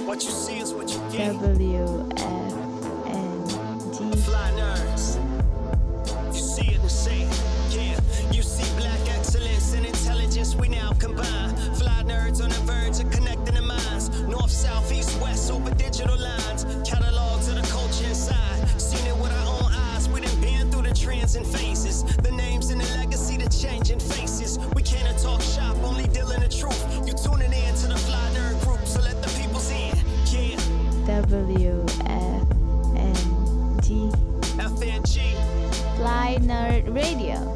What you see is what you get. WFNG. Fly nerds. You see it and say it. Yeah, you see black excellence and intelligence we now combine. Fly nerds on the verge of connecting the minds. North, south, east, west over digital lines. Catalogs of the culture inside. Seen it with our own eyes. We done been through the trends and phases. The names and the legacy, the changing faces. We can't talk shop, only dealing the truth. You tuning in to the Fly Nerd group, so let the peoples in. Yeah. WFNG. FNG. Fly Nerd Radio.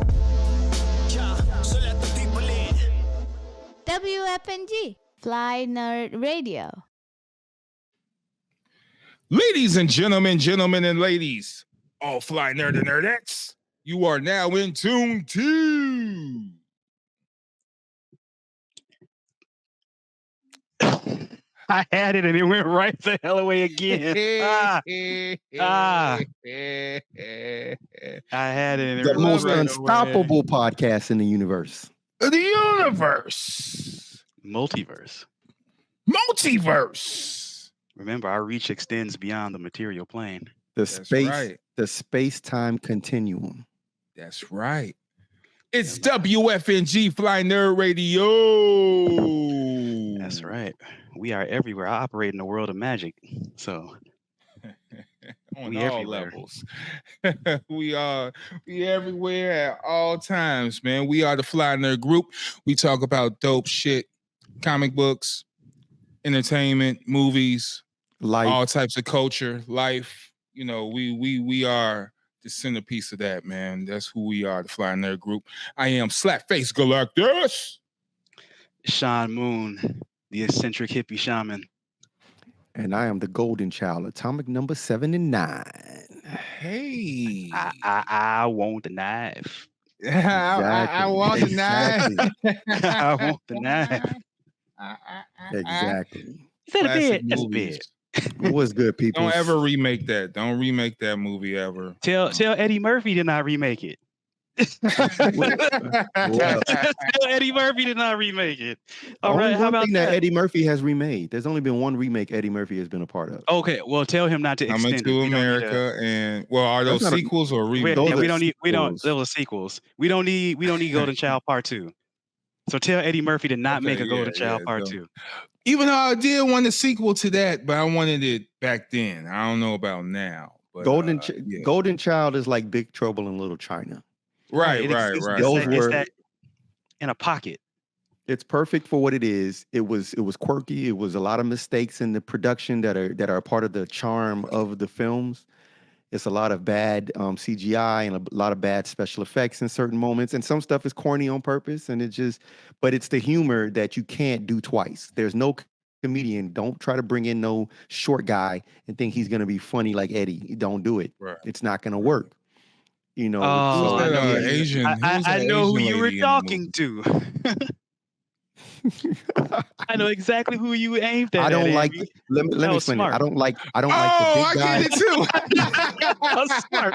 Yeah, so let the people in. WFNG. Fly Nerd Radio. Ladies and gentlemen and ladies, all fly nerd and nerdettes, you are now in tune to I had it and it went right the hell away again. I had it and it The went most right unstoppable podcast in the universe. the universe, multiverse. multiverse. Remember, our reach extends beyond the material plane. The That's space, right. the space-time continuum. That's right. It's WFNG-Fly Nerd Radio. That's right. We are everywhere. I operate in the world of magic. So On we all everywhere. levels. we everywhere at all times, man. We are the Fly Nerd Group. We talk about dope shit, comic books, entertainment, movies, Life. all types of culture, life. You know, we are the centerpiece of that, man. That's who we are, the Fly Nerd Group. I am Slapface Galactus. Sean Moon, the eccentric hippie shaman. And I am the golden child, atomic number 79. Hey. I want the knife. I want the knife. I want the knife. Exactly. Is that a Classic bed? That's a movies. bed. What's good, people? Don't ever remake that. Don't remake that movie ever. Tell Eddie Murphy did not remake it. Well, Tell Eddie Murphy did not remake it. All only right, how one about thing that Eddie Murphy has remade. There's only been one remake Eddie Murphy has been a part of. Okay, well, tell him not to Coming extend to it. We don't need America and are those That's not a- sequels or We, remakes? Those yeah, are we don't need. We don't. sequels. Those are sequels. We don't need Golden Child Part 2. So tell Eddie Murphy to not Okay, make a Golden yeah, Child yeah, Part don't. 2. Even though I did want a sequel to that, but I wanted it back then. I don't know about now. But, Golden yeah. Golden Child is like Big Trouble in Little China. Right. It's Those that, it's were- that in a pocket. It's perfect for what it is. It was quirky. It was a lot of mistakes in the production that are part of the charm of the films. It's a lot of bad CGI and a lot of bad special effects in certain moments, and some stuff is corny on purpose. And but it's the humor that you can't do twice. There's no comedian. Don't try to bring in no short guy and think he's gonna be funny like Eddie. Don't do it. Right. It's not gonna work. You know. Oh, so- Who's that, I know Asian? I who's that know who Asian you were lady in the talking to. I know exactly who you aimed at. I don't like. Amby. Let me was explain it. smart. I don't like Oh, the I big guy. get it too. That's smart.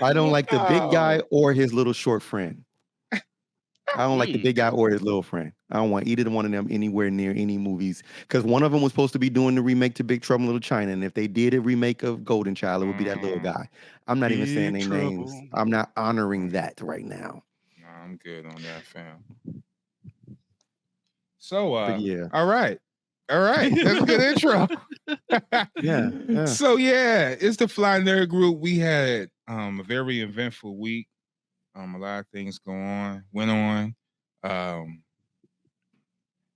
I don't like the big Wow. guy or his little short friend. I don't like the big guy or his little friend. I don't want either one of them anywhere near any movies because one of them was supposed to be doing the remake to Big Trouble in Little China, and if they did a remake of Golden Child, it would be that little guy. I'm not even saying Big their names. Trouble. I'm not honoring that right now. No, I'm good on that, fam. So, But yeah, all right. That's a good intro. yeah. So yeah, it's the Fly Nerd Group. We had a very eventful week. A lot of things went on.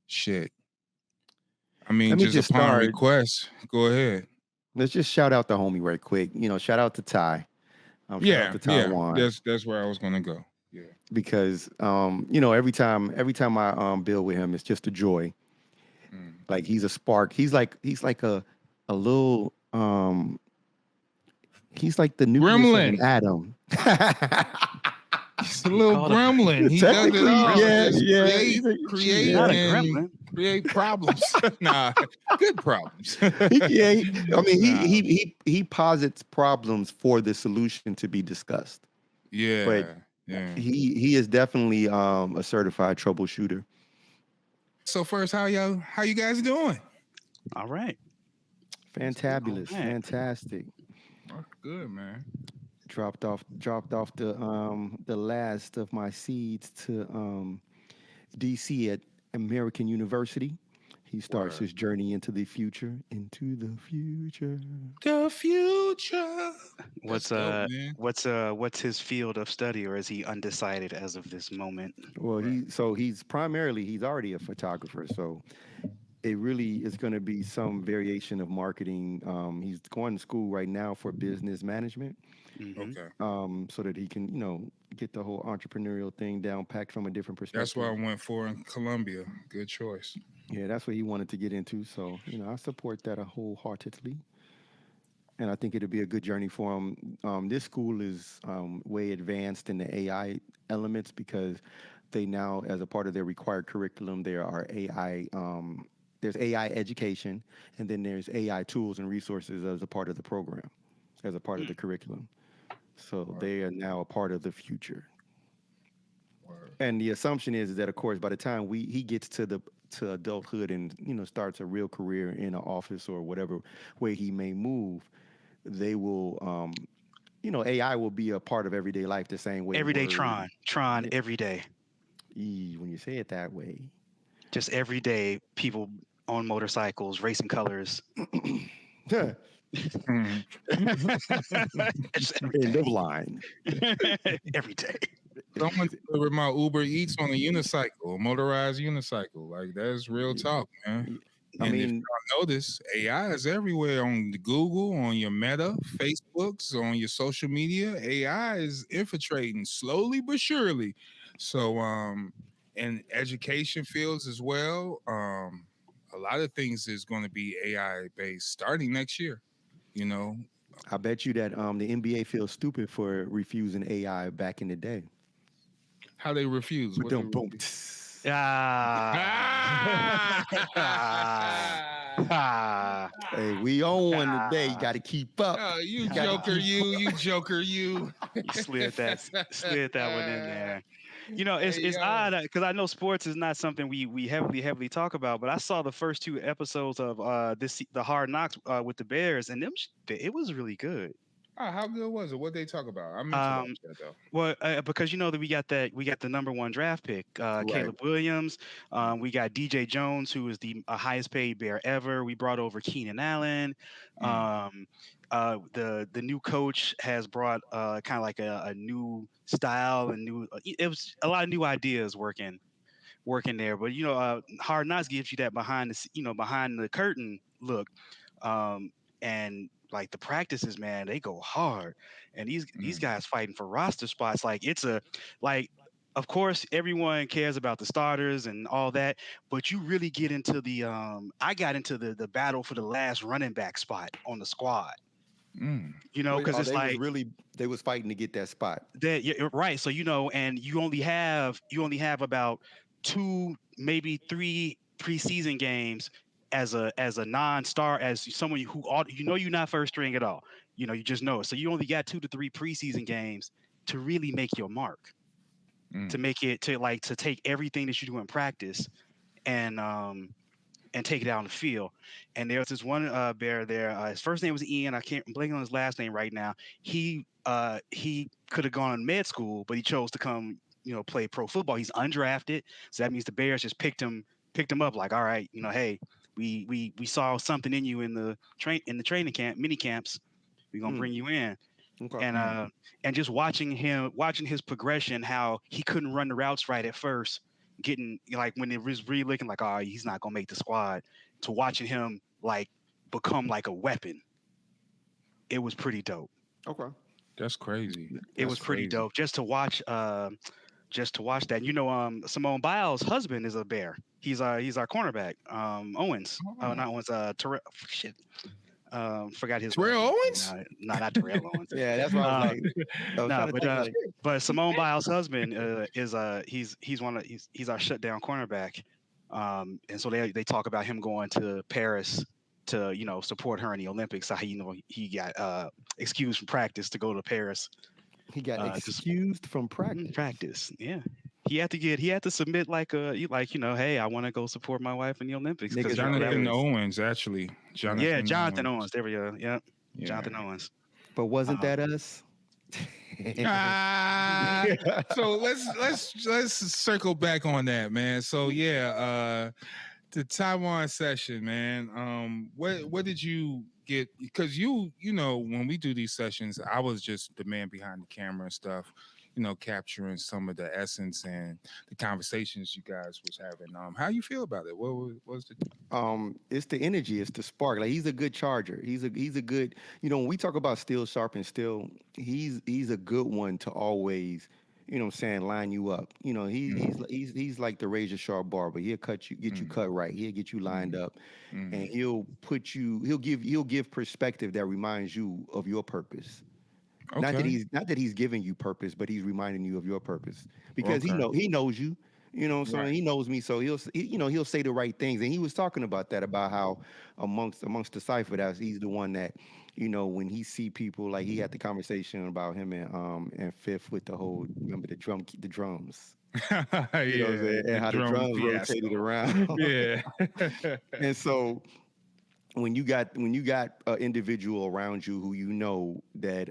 Shit. I mean, Let me just just upon start. request. Go ahead. Let's just shout out the homie right quick. You know, shout out to Ty. Shout Yeah, out to Taiwan. that's where I was gonna go. Yeah. Because you know, every time I build with him, it's just a joy. Mm. Like he's a spark. He's like a little he's like the nucleus of Gremlin. an atom. He's a little call it- gremlin. He does it Technically, all. yeah, Just yeah. Create Not a and gremlin. create problems. Nah, good problems. He posits problems for the solution to be discussed. Yeah. But yeah. He is definitely a certified troubleshooter. So first, how you guys doing? All right. Fantabulous, Oh, man. fantastic. That's good, man. Dropped off the last of my seeds to DC at American University. He starts Word. his journey into the future. Into the future. The future. What's That's dope, man. what's his field of study, or is he undecided as of this moment? Well, Right. he's already a photographer, so it really is going to be some variation of marketing. He's going to school right now for business management, Mhm. Okay. so that he can, get the whole entrepreneurial thing down packed from a different perspective. That's what I went for in Columbia. Good choice. Yeah, that's what he wanted to get into. So, I support that wholeheartedly. And I think it'll be a good journey for him. This school is way advanced in the AI elements because they now, as a part of their required curriculum, there are AI. There's AI education, and then there's AI tools and resources as a part of the program, as a part of the curriculum. So they are now a part of the future. Word. And the assumption is that, of course, by the time he gets to adulthood and starts a real career in an office or whatever way he may move, they will, AI will be a part of everyday life the same way. Everyday Word. Tron Yeah. every day. When you say it that way. Just every day, people on motorcycles, racing colors. Mhm. It's End of line. every day. Someone delivered my Uber Eats on a unicycle, a motorized unicycle. Like that's real talk, man. I And if mean, y'all notice, AI is everywhere on the Google, on your Meta, Facebooks, on your social media. AI is infiltrating slowly but surely. So, in education fields as well, a lot of things is going to be AI based starting next year. I bet you that the NBA feels stupid for refusing AI back in the day. How they refuse? What they Boom, boom. refuse? Hey, we on one today. You got to keep up. Oh, you Gotta joker, keep you joker, you. You slid that one in there. It's Hey, it's yo. odd because I know sports is not something we heavily talk about, but I saw the first two episodes of the Hard Knocks with the Bears, and it was really good. Oh, how good was it? What they talk about? I meant to watch that though. Well, because that we got the number one draft pick, Caleb Williams. We got DJ Jones, who is the highest paid Bear ever. We brought over Keenan Allen. The new coach has brought kind of like a new style and new. It was a lot of new ideas working there. But Hard Knocks gives you that behind the curtain look, and like the practices, man, they go hard, and these guys fighting for roster spots. Like of course, everyone cares about the starters and all that, but you really get into the I got into the battle for the last running back spot on the squad. Because it's like they was fighting to get that spot. that. You're right. So and you only have about 2, maybe 3 preseason games as a non-star, as someone who you're not first string at all. You just know it. So you only got 2 to 3 preseason games to really make your mark, to make it to take everything that you do in practice and take it out on the field. And there's this one Bear there. His first name was Ian. I'm blanking on his last name right now. He could have gone to med school, but he chose to come, play pro football. He's undrafted, so that means the Bears just picked him up. Like, all right, hey, we saw something in you in the training camp, mini camps. We're gonna bring you in. Okay. And just watching his progression, how he couldn't run the routes right at first, getting like when it was really looking like, oh, he's not gonna make the squad, to watching him like become like a weapon. It was pretty dope. Okay. That's crazy. It was pretty dope just to watch that. Simone Biles' husband is a Bear. He's our cornerback. Owens. Not Owens. Terrell. Shit. Forgot his Terrell Owens? No, not Terrell Owens. Yeah, that's what I was like. But Simone Biles' husband is he's our shutdown cornerback. And so they talk about him going to Paris to support her in the Olympics. So he got excused from practice to go to Paris. He got excused from practice. Practice, yeah. he had to submit like hey, I want to go support my wife in the Olympics because Niggas are Jonathan jealous. Owens, actually. Jonathan Owens. There we go. Yeah, Yeah. Jonathan Owens. But wasn't that us? So let's circle back on that, man. So yeah, the Taiwan session, man. What did you get? Because you know, when we do these sessions, I was just the man behind the camera and stuff, you know, capturing some of the essence and the conversations you guys was having. How you feel about it? What was the It's the energy, it's the spark. Like he's a good charger. He's a good, you know, when we talk about steel sharpen steel, he's a good one to always, you know what I'm saying, line you up. You know, he's like the razor sharp barber. He'll cut you, get you cut right. He'll get you lined up, and he'll give perspective that reminds you of your purpose. okay. Not that he's giving you purpose, but he's reminding you of your purpose because Okay. he knows you. You know what I'm saying? Right. He knows me, so he'll say the right things. And he was talking about that, about how amongst the cipher, that he's the one that, you know, when he see people, like he had the conversation about him and Fifth with the whole, remember the drums. Yeah, You know what I'm saying? And how the drum drums fiasco. rotated around. Yeah. And so when you got an individual around you who you know that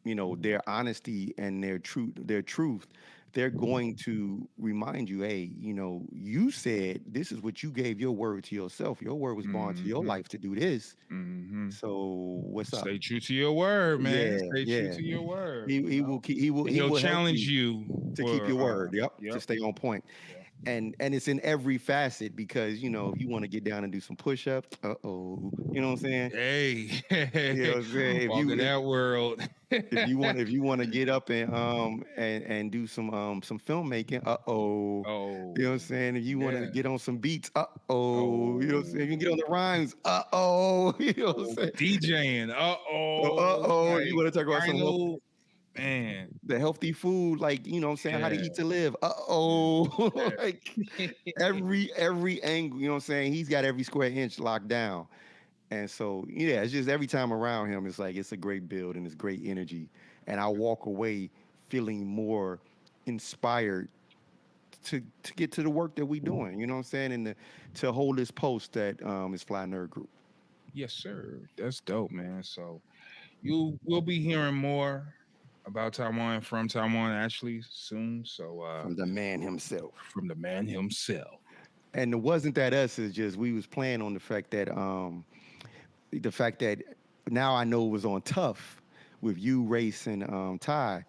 you know, their honesty and their truth, they're going to remind you, hey, you know, you said this is what you gave your word to yourself. Your word was born to your life to do this. Mhm. So what's up? Stay true to your word, man. Yeah, Stay yeah. true to your word. He will He'll help challenge you you to keep for, your word. Yep, yep. to stay on point. Yeah. And it's in every facet, because you know, if you want to get down and do some push-ups, you know what I'm saying? Hey, You know what I'm saying? walk in that world. If you want to get up and do some filmmaking, Oh, you know what I'm saying? If you want to yeah. get on some beats, you know what I'm saying? You get on the rhymes, you know what I'm saying? DJing, You want to talk about some vinyl, man. the healthy food, like, you know what I'm saying, how to Yeah. eat to live, like every angle, you know what I'm saying? He's got every square inch locked down. And so, yeah, it's just every time around him, it's like it's a great build and it's great energy. And I walk away feeling more inspired to get to the work that we're doing, you know what I'm saying? And to hold this post that is Fly Nerd Group. Yes, sir. That's dope, man. So you will be hearing more about Taiwan from Taiwan actually soon. So From the man himself. from the man himself. And it wasn't that us, it's just we was playing on the fact that now I know it was on Tough with you, Race, and Ty.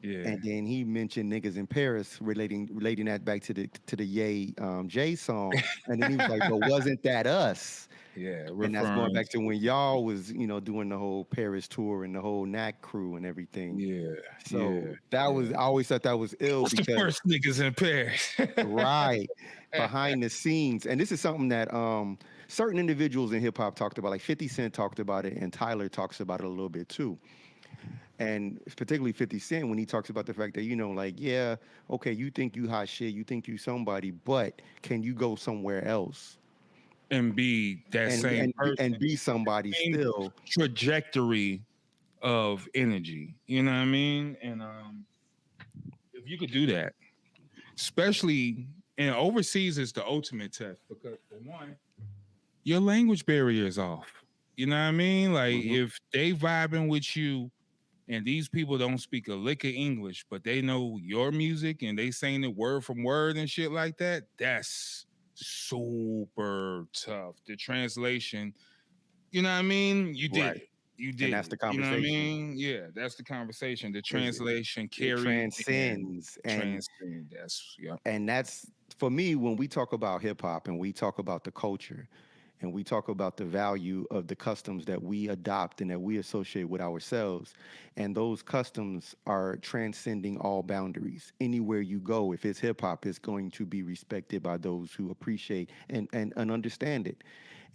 Yeah. And then he mentioned niggas in Paris, relating that back to the Ye Jay song. And then he was like, but wasn't that us? Yeah. And that's going back to referring when y'all was, you know, doing the whole Paris tour and the whole Knack crew and everything. Yeah. So that was, I always thought that was ill What's the because first niggas in Paris? right behind the scenes. And this is something that certain individuals in hip hop talked about, like 50 Cent talked about it, and Tyler talks about it a little bit too. And particularly 50 Cent, when he talks about the fact that, you know, like, yeah, okay, you think you hot shit, you think you somebody, but can you go somewhere else And be that same person. and be somebody Same still? trajectory of energy. You know what I mean? And if you could do that, especially and overseas is the ultimate test, because for one, your language barrier is off. You know what I mean? Like if they vibing with you and these people don't speak a lick of English, but they know your music and they saying it word from word and shit like that, that's super tough. The translation, you know what I mean? You did Right. it. You did And that's the it. You know what I conversation. mean? Yeah, that's the conversation. The translation It carries transcends and transcend. That's yeah. and that's, for me, when we talk about hip hop and we talk about the culture and we talk about the value of the customs that we adopt and that we associate with ourselves, and those customs are transcending all boundaries. Anywhere you go, if it's hip hop, it's going to be respected by those who appreciate and understand it.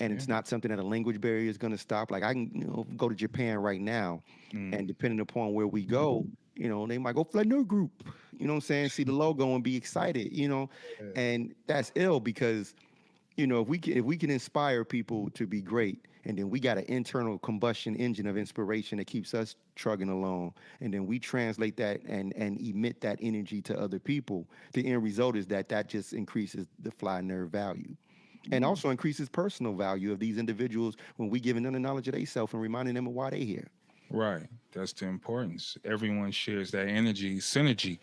And it's not something that a language barrier is going to stop. Like I can, you know, go to Japan right now, and depending upon where we go, you know, they might go Fly Nerd Group. You know what I'm saying? See the logo and be excited, you know, and that's ill because, if we can inspire people to be great, and then we got an internal combustion engine of inspiration that keeps us trugging along, and then we translate that and emit that energy to other people, the end result is that just increases the fly nerd value. And also increases personal value of these individuals when we giving them the knowledge of themselves and reminding them of why they here. Right. That's the importance. Everyone shares that energy, synergy.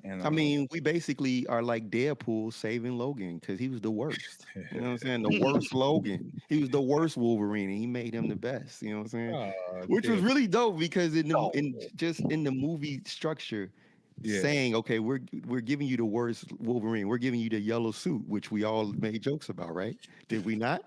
And I mean, we basically are like Deadpool saving Logan because he was the worst. You know what I'm saying? The worst Logan. He was the worst Wolverine, and he made him the best. You know what I'm saying? Which was really dope because in the movie structure, saying, okay, we're giving you the worst Wolverine. We're giving you the yellow suit, which we all made jokes about, right? Did we not?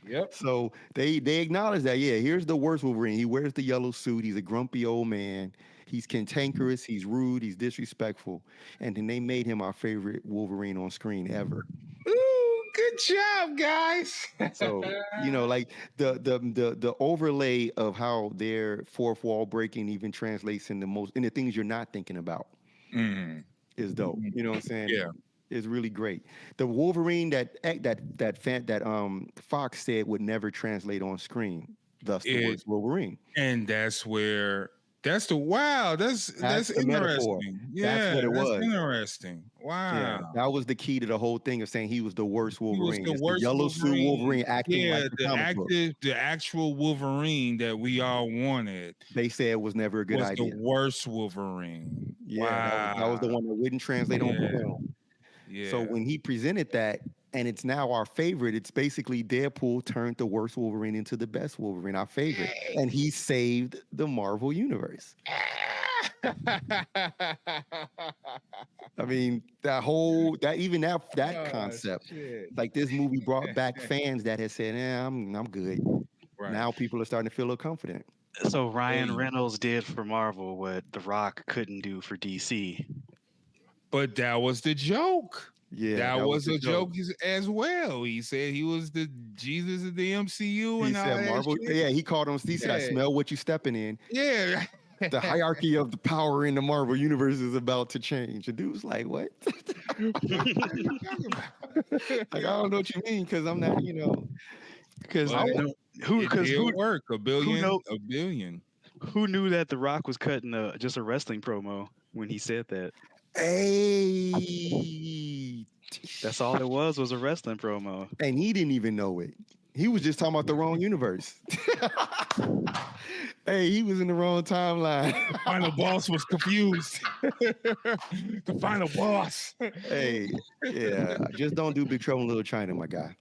Yep. So they acknowledge that, yeah, here's the worst Wolverine. He wears the yellow suit. He's a grumpy old man. He's cantankerous. He's rude. He's disrespectful. And then they made him our favorite Wolverine on screen ever. Ooh, good job, guys. So, like the overlay of how their fourth wall breaking even translates in the things you're not thinking about is dope. You know what I'm saying? Yeah. Is really great. The Wolverine that Fox said would never translate on screen, thus the worst Wolverine. And that's interesting. The metaphor. Yeah, that's what it was. Interesting. Wow. Yeah, that was the key to the whole thing of saying he was the worst Wolverine. He was the worst yellow Wolverine. suit Wolverine acting like the actual Wolverine that we all wanted. They said was never a good idea. The worst Wolverine. Yeah, wow. that was the one that wouldn't translate on film. Yeah. So when he presented that, and it's now our favorite, it's basically Deadpool turned the worst Wolverine into the best Wolverine, our favorite. And he saved the Marvel Universe. I mean, that concept, shit. like this movie brought back fans that had said, I'm good. Right. Now people are starting to feel a little confident. So Ryan Reynolds did for Marvel what The Rock couldn't do for DC. But that was the joke. Yeah, that was a joke as well. He said he was the Jesus of the MCU and all that Marvel. Shit. Yeah, he called him. He said, "I smell what you stepping in." Yeah, the hierarchy of the power in the Marvel universe is about to change. The dude was like, "What?" Like, I don't know what you mean because I'm not, Because who work a billion. Who knew that The Rock was cutting just a wrestling promo when he said that? Hey, that's all it was a wrestling promo, and he didn't even know it. He was just talking about the wrong universe. Hey, he was in the wrong timeline. The final boss was confused. The final boss. Hey, yeah, just don't do Big Trouble in Little China, my guy.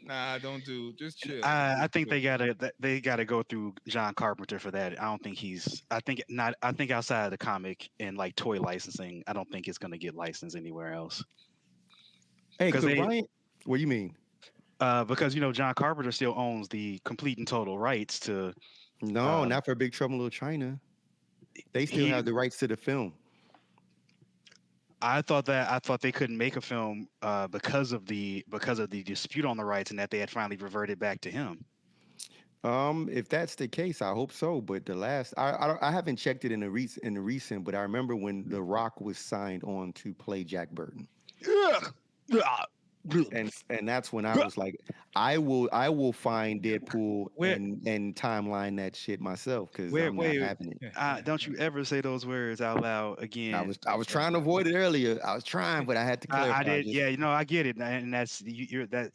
Nah, don't do. Just chill. I think they gotta go through John Carpenter for that. I don't think I think outside of the comic and like toy licensing, I don't think it's gonna get licensed anywhere else. Hey, Ryan, what do you mean? Because John Carpenter still owns the complete and total rights to. No, not for Big Trouble in Little China. They still have the rights to the film. I thought they couldn't make a film because of the dispute on the rights, and that they had finally reverted back to him. If that's the case, I hope so. But I haven't checked it in the recent, but I remember when The Rock was signed on to play Jack Burton. And that's when I was like, I will find Deadpool and timeline that shit myself because I'm not having it. Don't you ever say those words out loud again. I was trying to avoid it earlier. I was trying, but I had to clarify. I did. Yeah, I get it, and that's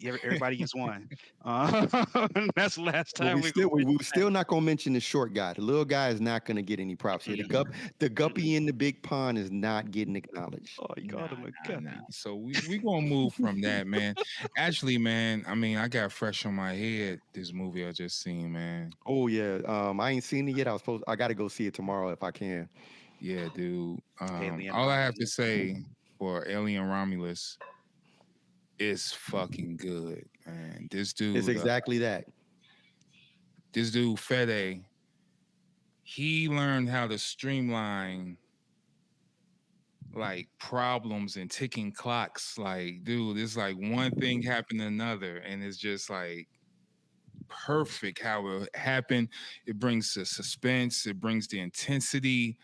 everybody gets one. That's the last time we're still not gonna mention the short guy. The little guy is not gonna get any props here. The guppy in the big pond is not getting acknowledged. Oh, you called him a guppy. So we gonna move from that. Man, actually, man, I mean, I got fresh on my head this movie I just seen, man. Oh yeah, I ain't seen it yet. I got to go see it tomorrow if I can. Yeah, dude. All I have to say for Alien Romulus is fucking good, man. This dude is exactly that. This dude Fede, he learned how to streamline like problems and ticking clocks. Like, dude, it's like one thing happened to another, and it's just like perfect how it happened. It brings the suspense, it brings the intensity.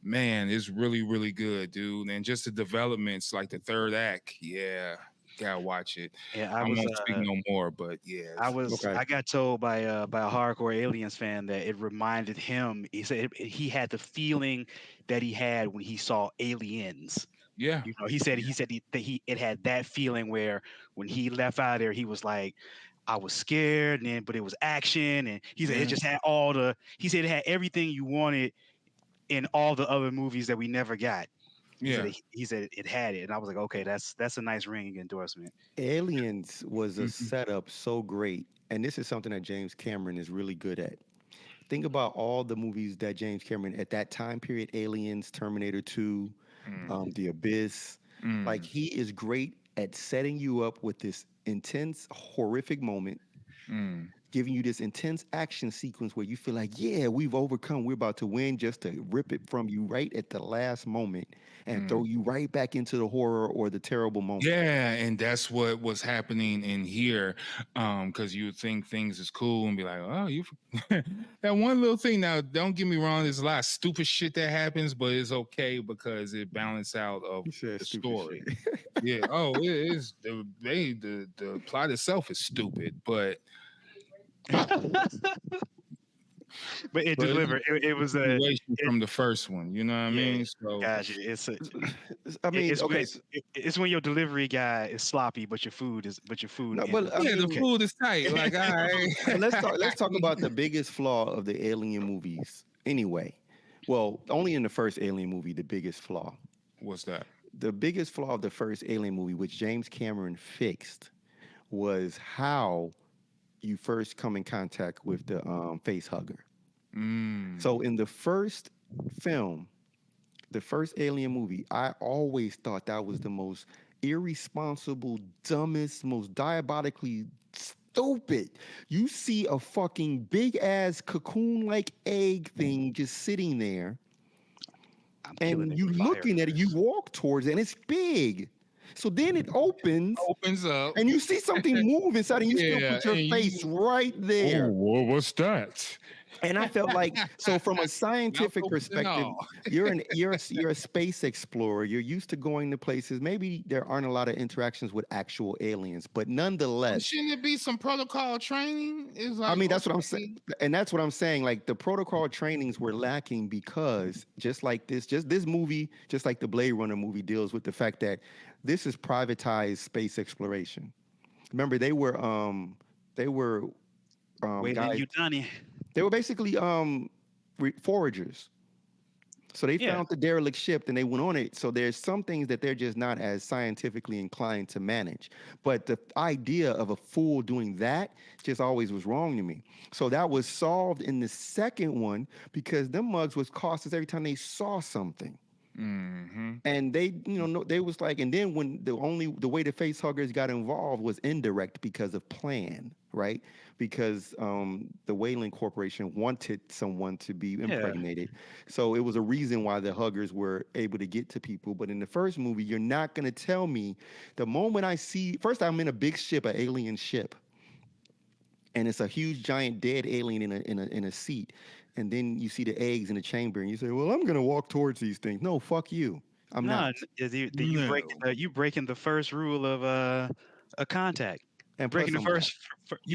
Man, it's really, really good, dude. And just the developments, like the third act, yeah, Gotta watch it. Yeah, I won't speak no more, but yeah. Okay. I got told by a hardcore aliens fan that it reminded him. He said he had the feeling that he had when he saw Aliens. Yeah. You know, he said it had that feeling where when he left out of there, he was like, I was scared, but it was action, and he said it just had he said it had everything you wanted in all the other movies that we never got. He said it had it, and I was like, okay, that's a nice ringing endorsement. Aliens was a setup so great, and this is something that James Cameron is really good at. Think about all the movies that James Cameron at that time period: Aliens, Terminator 2, The Abyss. Like, he is great at setting you up with this intense, horrific moment, giving you this intense action sequence where you feel like, yeah, we've overcome, we're about to win, just to rip it from you right at the last moment and throw you right back into the horror or the terrible moment. Yeah, and that's what was happening in here, because you would think things is cool and be like, oh, you that one little thing. Now, don't get me wrong, there's a lot of stupid shit that happens, but it's okay because it balances out of the story. Yeah. Oh, it is the plot itself is stupid, but it delivered. It was from the first one. You know what I mean? So, gotcha. It's when your delivery guy is sloppy, but your food is No, the food is tight. Like, all right. let's talk about the biggest flaw of the Alien movies. Anyway, well, only in the first Alien movie, the biggest flaw. What's that? The biggest flaw of the first Alien movie, which James Cameron fixed, was how you first come in contact with the face hugger. So in the first film, the first Alien movie, I always thought that was the most irresponsible, dumbest, most diabolically stupid. You see a fucking big ass cocoon-like egg thing just sitting there, and you looking at it, you walk towards it, and it's big. So then it opens up, and you see something move inside, and you still put your face right there. Oh, what's that? And I felt like, so from a scientific perspective, you're a space explorer. You're used to going to places. Maybe there aren't a lot of interactions with actual aliens, but nonetheless, shouldn't it be some protocol training? I mean, that's what I'm saying, and that's what I'm saying. Like, the protocol trainings were lacking because just like this movie, just like the Blade Runner movie, deals with the fact that this is privatized space exploration. Remember, they were guys. They were basically foragers. So they found the derelict ship and they went on it. So there's some things that they're just not as scientifically inclined to manage. But the idea of a fool doing that just always was wrong to me. So that was solved in the second one because them mugs was cautious every time they saw something. And they, they was like, and then when the way the face huggers got involved was indirect because of plan, right? Because the Wayland Corporation wanted someone to be impregnated. So it was a reason why the huggers were able to get to people. But in the first movie, you're not going to tell me the moment first I'm in a big ship, an alien ship, and it's a huge giant dead alien in a seat. And then you see the eggs in the chamber, and you say, "Well, I'm gonna walk towards these things." No, fuck you. I'm not. You breaking the first rule of a contact. And breaking the first.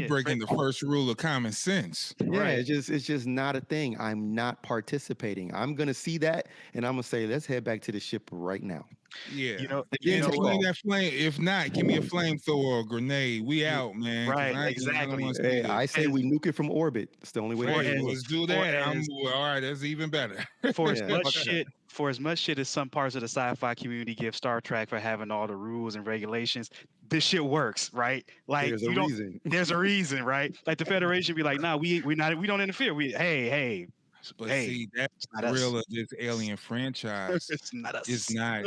Breaking the first rule of common sense. Yeah, right. It's just not a thing. I'm not participating. I'm gonna see that, and I'm gonna say, let's head back to the ship right now. Yeah, that flame. If not, give me a flamethrower or a grenade. We out, man. Right, exactly. Hey, I say we nuke it from orbit. It's the only way. Let's do that. All right, that's even better. For as much shit as some parts of the sci-fi community give Star Trek for having all the rules and regulations, this shit works, right? Like, there's a reason, right? Like, the Federation be like, nah, we don't interfere. Hey. But see, that's the real of this alien franchise. It's not us.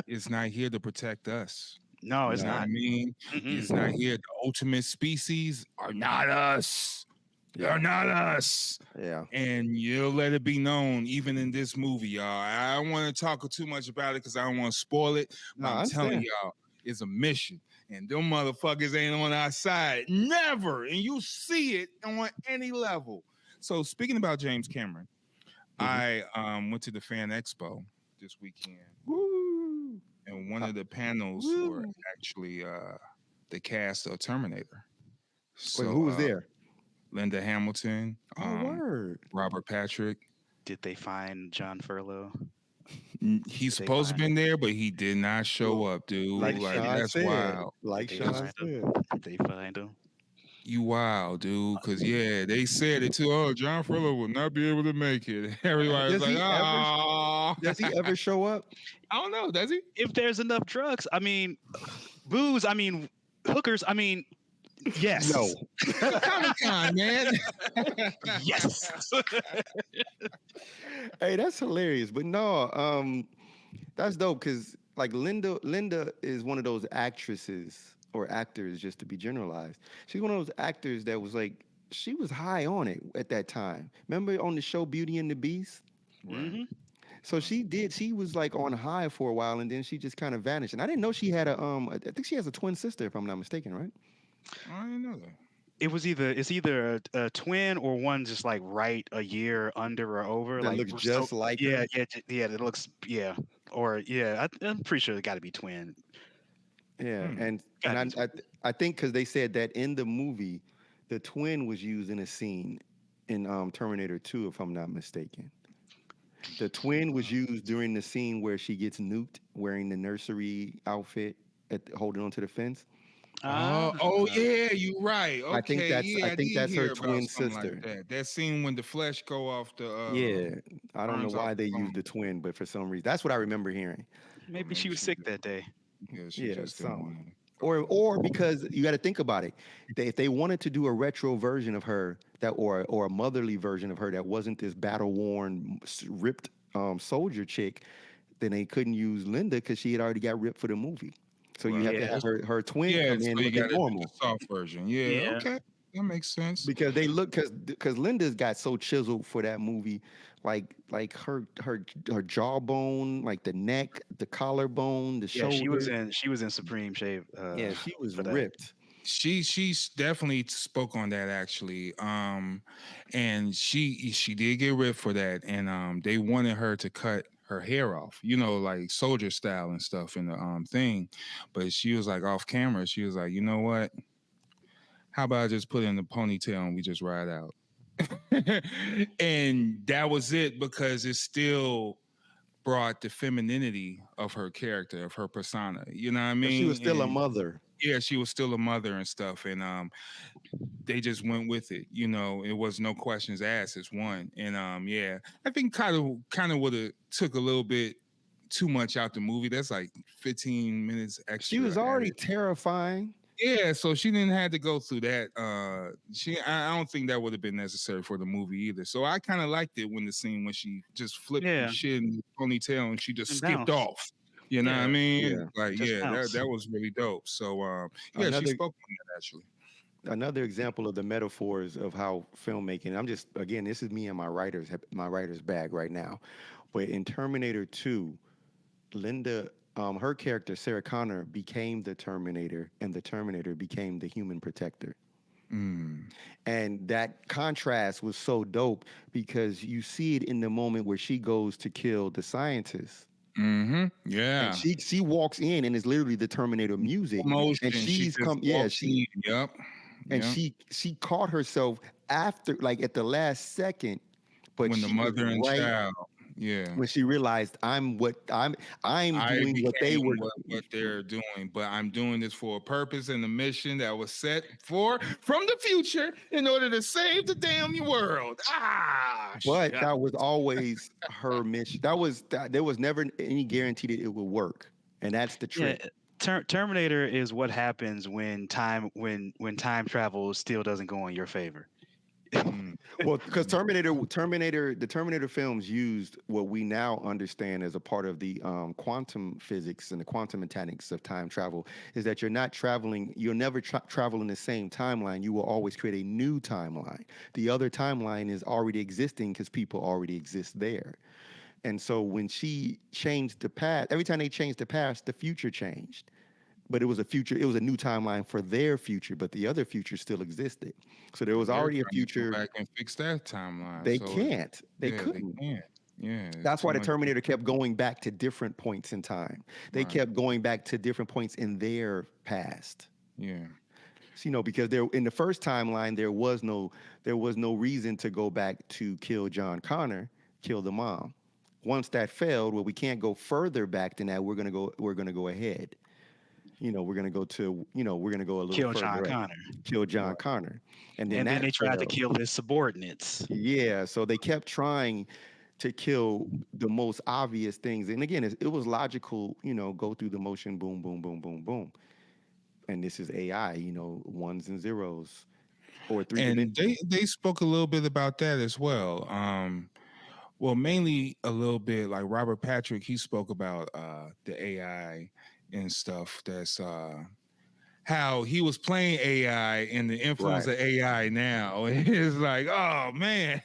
It's not here to protect us. No, it's not. I mean, it's not here. The ultimate species are not us. They're not us. Yeah. And you'll let it be known, even in this movie, y'all. I don't want to talk too much about it because I don't want to spoil it. But I'm telling y'all, it's a mission. And them motherfuckers ain't on our side. Never. And you see it on any level. So speaking about James Cameron, I went to the Fan Expo this weekend. Woo! And one of the panels were actually the cast of Terminator. So Wait, who was there? Linda Hamilton, Word. Robert Patrick. Did they find John Furlow? He's They supposed to find been there, but he did not show up, dude. Like Like Sean that's said. wild. Like Did Sean find said. him? Did they find him? You wild, dude. Cause yeah, they said it too. Oh, John Furlow will not be able to make it. Everybody's like, ah. Does he ever show up? I don't know. Does he? If there's enough drugs, I mean, booze, I mean, hookers, I mean, yes. No. Comic-Con, man. Yes. Hey, that's hilarious. But no, that's dope because like Linda is one of those actresses or actors, just to be generalized. She's one of those actors that was like, she was high on it at that time. Remember on the show Beauty and the Beast? Mhm. So she was like on high for a while and then she just kind of vanished. And I didn't know she had I think she has a twin sister, if I'm not mistaken, right? I didn't know that. It's either a twin or one just like right a year under or over. That like looks we're just like her. yeah. It looks I'm pretty sure it got to be twin. Yeah, and Gotta be I think because they said that in the movie, the twin was used in a scene in Terminator 2, if I'm not mistaken. The twin was used during the scene where she gets nuked wearing the nursery outfit, holding onto the fence. Oh yeah, you're right. Okay, I think that's did her hear twin about something like sister. that scene when the flesh go off the. Yeah, I don't know arms why off they the used the twin, but for some reason, that's what I remember hearing. Maybe she was sick that day. Yeah, she just didn't something. wanna- Or because you got to think about it, if they wanted to do a retro version of her or a motherly version of her that wasn't this battle worn, ripped soldier chick, then they couldn't use Linda because she had already got ripped for the movie. So you have to have her twin come in so you looking got normal. the soft version. Yeah, okay, that makes sense. Because they look because Linda's got so chiseled for that movie, like her jawbone, like the neck, the collarbone, the shoulder. She was in supreme shape. Yeah, she was for that. ripped. She definitely spoke on that actually, and she did get ripped for that, and they wanted her to cut her hair off, like soldier style and stuff in the thing, but she was like off camera. She was like, you know what? How about I just put it in the ponytail and we just ride out? And that was it because it still brought the femininity of her character, of her persona. You know what I mean? She was still a mother. Yeah, she was still a mother and stuff, and they just went with it. It was no questions asked. It's one, and yeah, I think kind of would have took a little bit too much out the movie. That's like 15 minutes extra. She was already terrifying. Yeah, so she didn't have to go through that. I don't think that would have been necessary for the movie either. So I kind of liked it when she just flipped the shit in the ponytail and she just skipped off. You know what I mean? Yeah. Like, that was really dope. So, she spoke on that actually. Another example of the metaphors of how filmmaking. This is me and my writer's bag right now. But in Terminator 2, Linda, her character Sarah Connor became the Terminator, and the Terminator became the human protector. And that contrast was so dope because you see it in the moment where she goes to kill the scientist. Mm-hmm. Yeah. And she walks in and it's literally the Terminator music. Emotion. And she's come. Yeah. Yep. And she caught herself after, like at the last second. But when the mother and child. Yeah. When she realized I'm doing what they were what they're doing, but I'm doing this for a purpose and a mission that was set from the future in order to save the damn world. But that was always her mission. There was never any guarantee that it would work. And that's the trick. Yeah. Terminator is what happens when time travel still doesn't go in your favor. Well, because the Terminator films used what we now understand as a part of the quantum physics and the quantum mechanics of time travel is that you're not traveling, you'll never travel in the same timeline. You will always create a new timeline. The other timeline is already existing because people already exist there. And so when she changed the past, every time they changed the past, the future changed. But it was a new timeline for their future, but the other future still existed. So there was already a future. Go back and fix that timeline. They can't. They couldn't. They can't. Yeah. That's why the Terminator kept going back to different points in time. They kept going back to different points in their past. Yeah. So, because there in the first timeline there was no reason to go back to kill John Connor, kill the mom. Once that failed, well, we can't go further back than that. We're gonna go ahead. We're gonna go a little Kill further John ahead. Connor. Kill John Connor. And then And then that they tried to failed. kill his subordinates. Yeah, so they kept trying to kill the most obvious things. And again, it was logical, go through the motion, boom, boom, boom, boom, boom. And this is AI, ones and zeros or three And dimensions. they spoke a little bit about that as well. Well, mainly a little bit like Robert Patrick, he spoke about the AI and stuff. That's how he was playing AI and the influence Right. of AI now. It's like, oh man,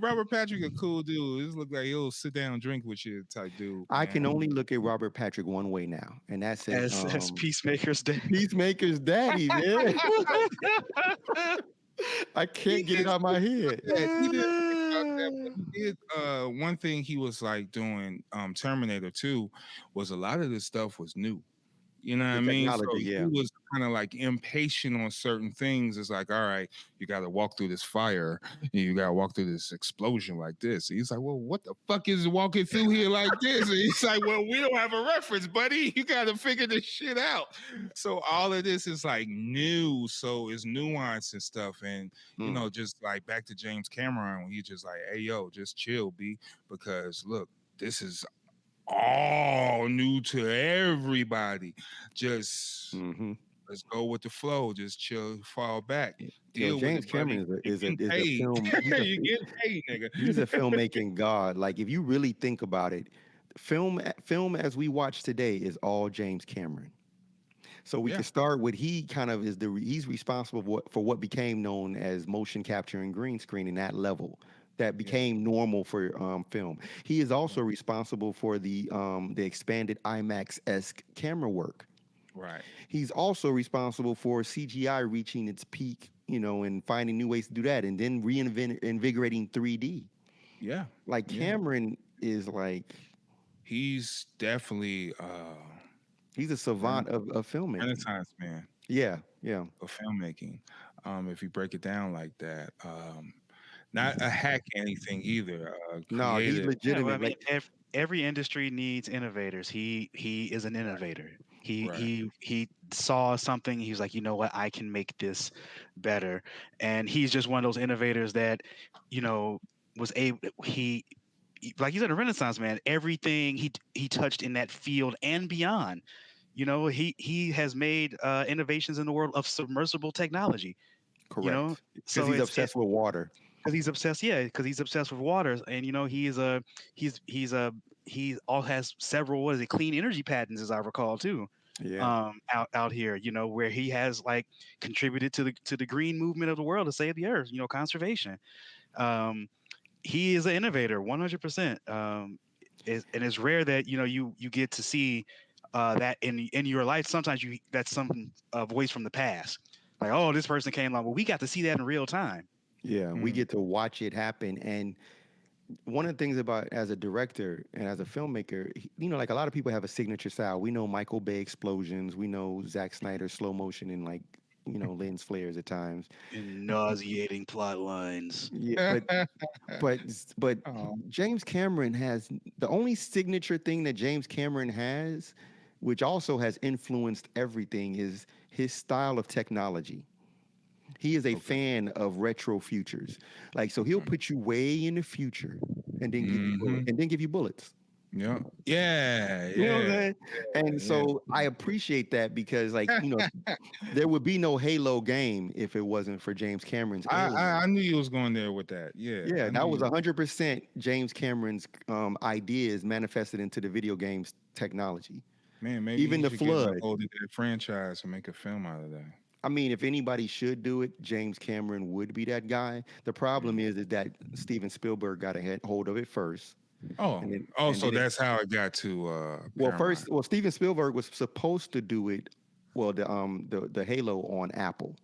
Robert Patrick a cool dude. This look like he'll sit down and drink with you type dude. I man. can only look at Robert Patrick one way now, and that's As Peacemaker's Day. Peacemaker's daddy, man. I can't get it out of my head. Yeah, he did think about that, but he did, one thing he was like doing Terminator 2 was a lot of this stuff was new. You know what I mean? So Technology, he was kind of like impatient on certain things. It's like, all right, you got to walk through this fire. You got to walk through this explosion like this. And he's like, well, what the fuck is walking through here like this? And he's like, well, we don't have a reference, buddy. You got to figure this shit out. So all of this is like new. So it's nuance and stuff. And, just like back to James Cameron, when he just like, hey, yo, just chill, B. Because look, this is all new to everybody. Just let's go with the flow. Just chill, fall back. Deal James with it, Cameron is a film. You get paid, nigga. He's a filmmaking god. Like if you really think about it, film as we watch today is all James Cameron. So we can start with he kind of he's responsible for what became known as motion capture and green screen in that level. That became normal for film. He is also responsible for the expanded IMAX-esque camera work. Right. He's also responsible for CGI reaching its peak, and finding new ways to do that, and then invigorating 3D. Yeah. Like Cameron is like he's definitely he's a savant of filmmaking. Renaissance man. Yeah. Of filmmaking. If you break it down like that. Not a hack anything either. No, he's legitimate. Every industry needs innovators. He is an innovator. He saw something. He's like, you know what? I can make this better. And he's just one of those innovators that, was able. He, like you said, a Renaissance man. Everything he touched in that field and beyond. He has made innovations in the world of submersible technology. Correct. Because he's obsessed with water. Because he's obsessed, because he's obsessed with waters, and he all has several clean energy patents, as I recall too. Yeah. Out here, where he has like contributed to the green movement of the world to save the earth, conservation. He is an innovator, 100%. And it's rare that you get to see that in your life. Sometimes that's a voice from the past, like, oh, this person came along. Well, we got to see that in real time. Yeah, we get to watch it happen. And one of the things about as a director and as a filmmaker, like a lot of people have a signature style. We know Michael Bay explosions. We know Zack Snyder slow motion and like, lens flares at times. And nauseating plot lines. Yeah, but James Cameron has the only signature thing that James Cameron has, which also has influenced everything, is his style of technology. He is a fan of retro futures. Like, so he'll put you way in the future and then give you bullets. Yeah. You know what I'm saying? And so I appreciate that because, like, there would be no Halo game if it wasn't for James Cameron's. I knew you was going there with that. Yeah, that was 100% James Cameron's ideas manifested into the video games technology. Man, maybe even the Flood hold that franchise and make a film out of that. I mean, if anybody should do it, James Cameron would be that guy. The problem is that Steven Spielberg got a hold of it first. So that's how it got to. Steven Spielberg was supposed to do it. Well, the Halo on Apple.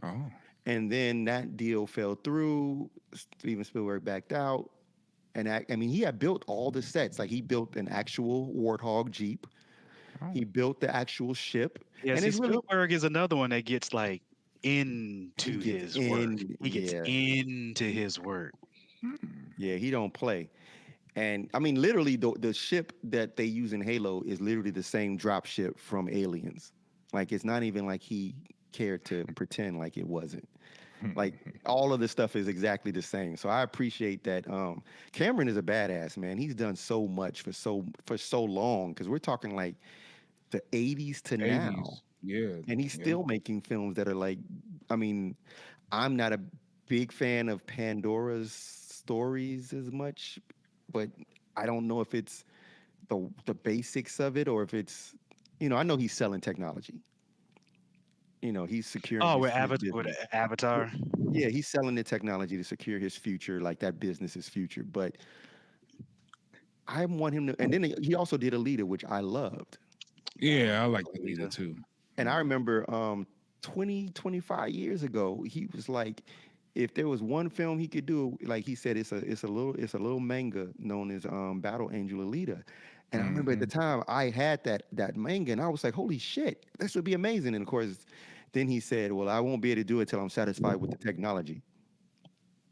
Oh. And then that deal fell through. Steven Spielberg backed out, and he had built all the sets. Like he built an actual Warthog Jeep. He built the actual ship. Yeah, And see, it's really Spielberg is another one that gets like into he gets his work. in, He gets yeah. into his work. Yeah, he don't play. And I mean, literally, the ship that they use in Halo is literally the same drop ship from Aliens. Like, it's not even like he cared to pretend like it wasn't. Like, all of the stuff is exactly the same. So I appreciate that. Cameron is a badass, man. He's done so much for so long, because we're talking like the 80s to now. 80s. Yeah. And he's still making films that are like, I mean, I'm not a big fan of Pandora's stories as much, but I don't know if it's the basics of it or if it's, I know he's selling technology. He's securing. Oh, his with business. Avatar. Yeah, he's selling the technology to secure his future, like that business's future. But I want him to, and then he also did Alita, which I loved. Yeah, I like Alita too. And I remember 25 years ago, he was like, if there was one film he could do, like he said, it's a little manga known as Battle Angel Alita. And I remember at the time I had that manga, and I was like, holy shit, this would be amazing. And of course, then he said, well, I won't be able to do it till I'm satisfied with the technology.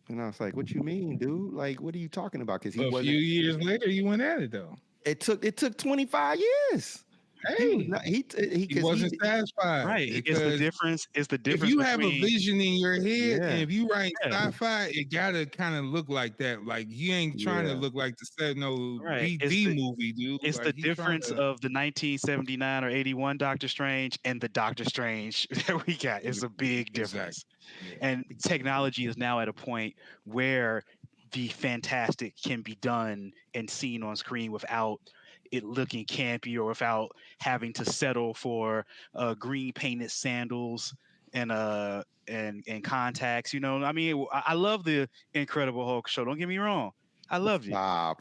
And I was like, what you mean, dude? Like, what are you talking about? Because a few years later, you went at it though. It took 25 years. Hey, he wasn't satisfied. Right. It's the difference. It's the difference. If you have a vision in your head, and if you write Yeah. sci-fi, it gotta kind of look like that. Like you ain't trying to look like the set BD movie, dude. It's like, the difference of the 1979 or 81 Doctor Strange and the Doctor Strange that we got. It's a big difference. Yeah. And technology is now at a point where the fantastic can be done and seen on screen without it looking campy or without having to settle for green painted sandals and contacts. I mean, I love the Incredible Hulk show. Don't get me wrong. I loved it. I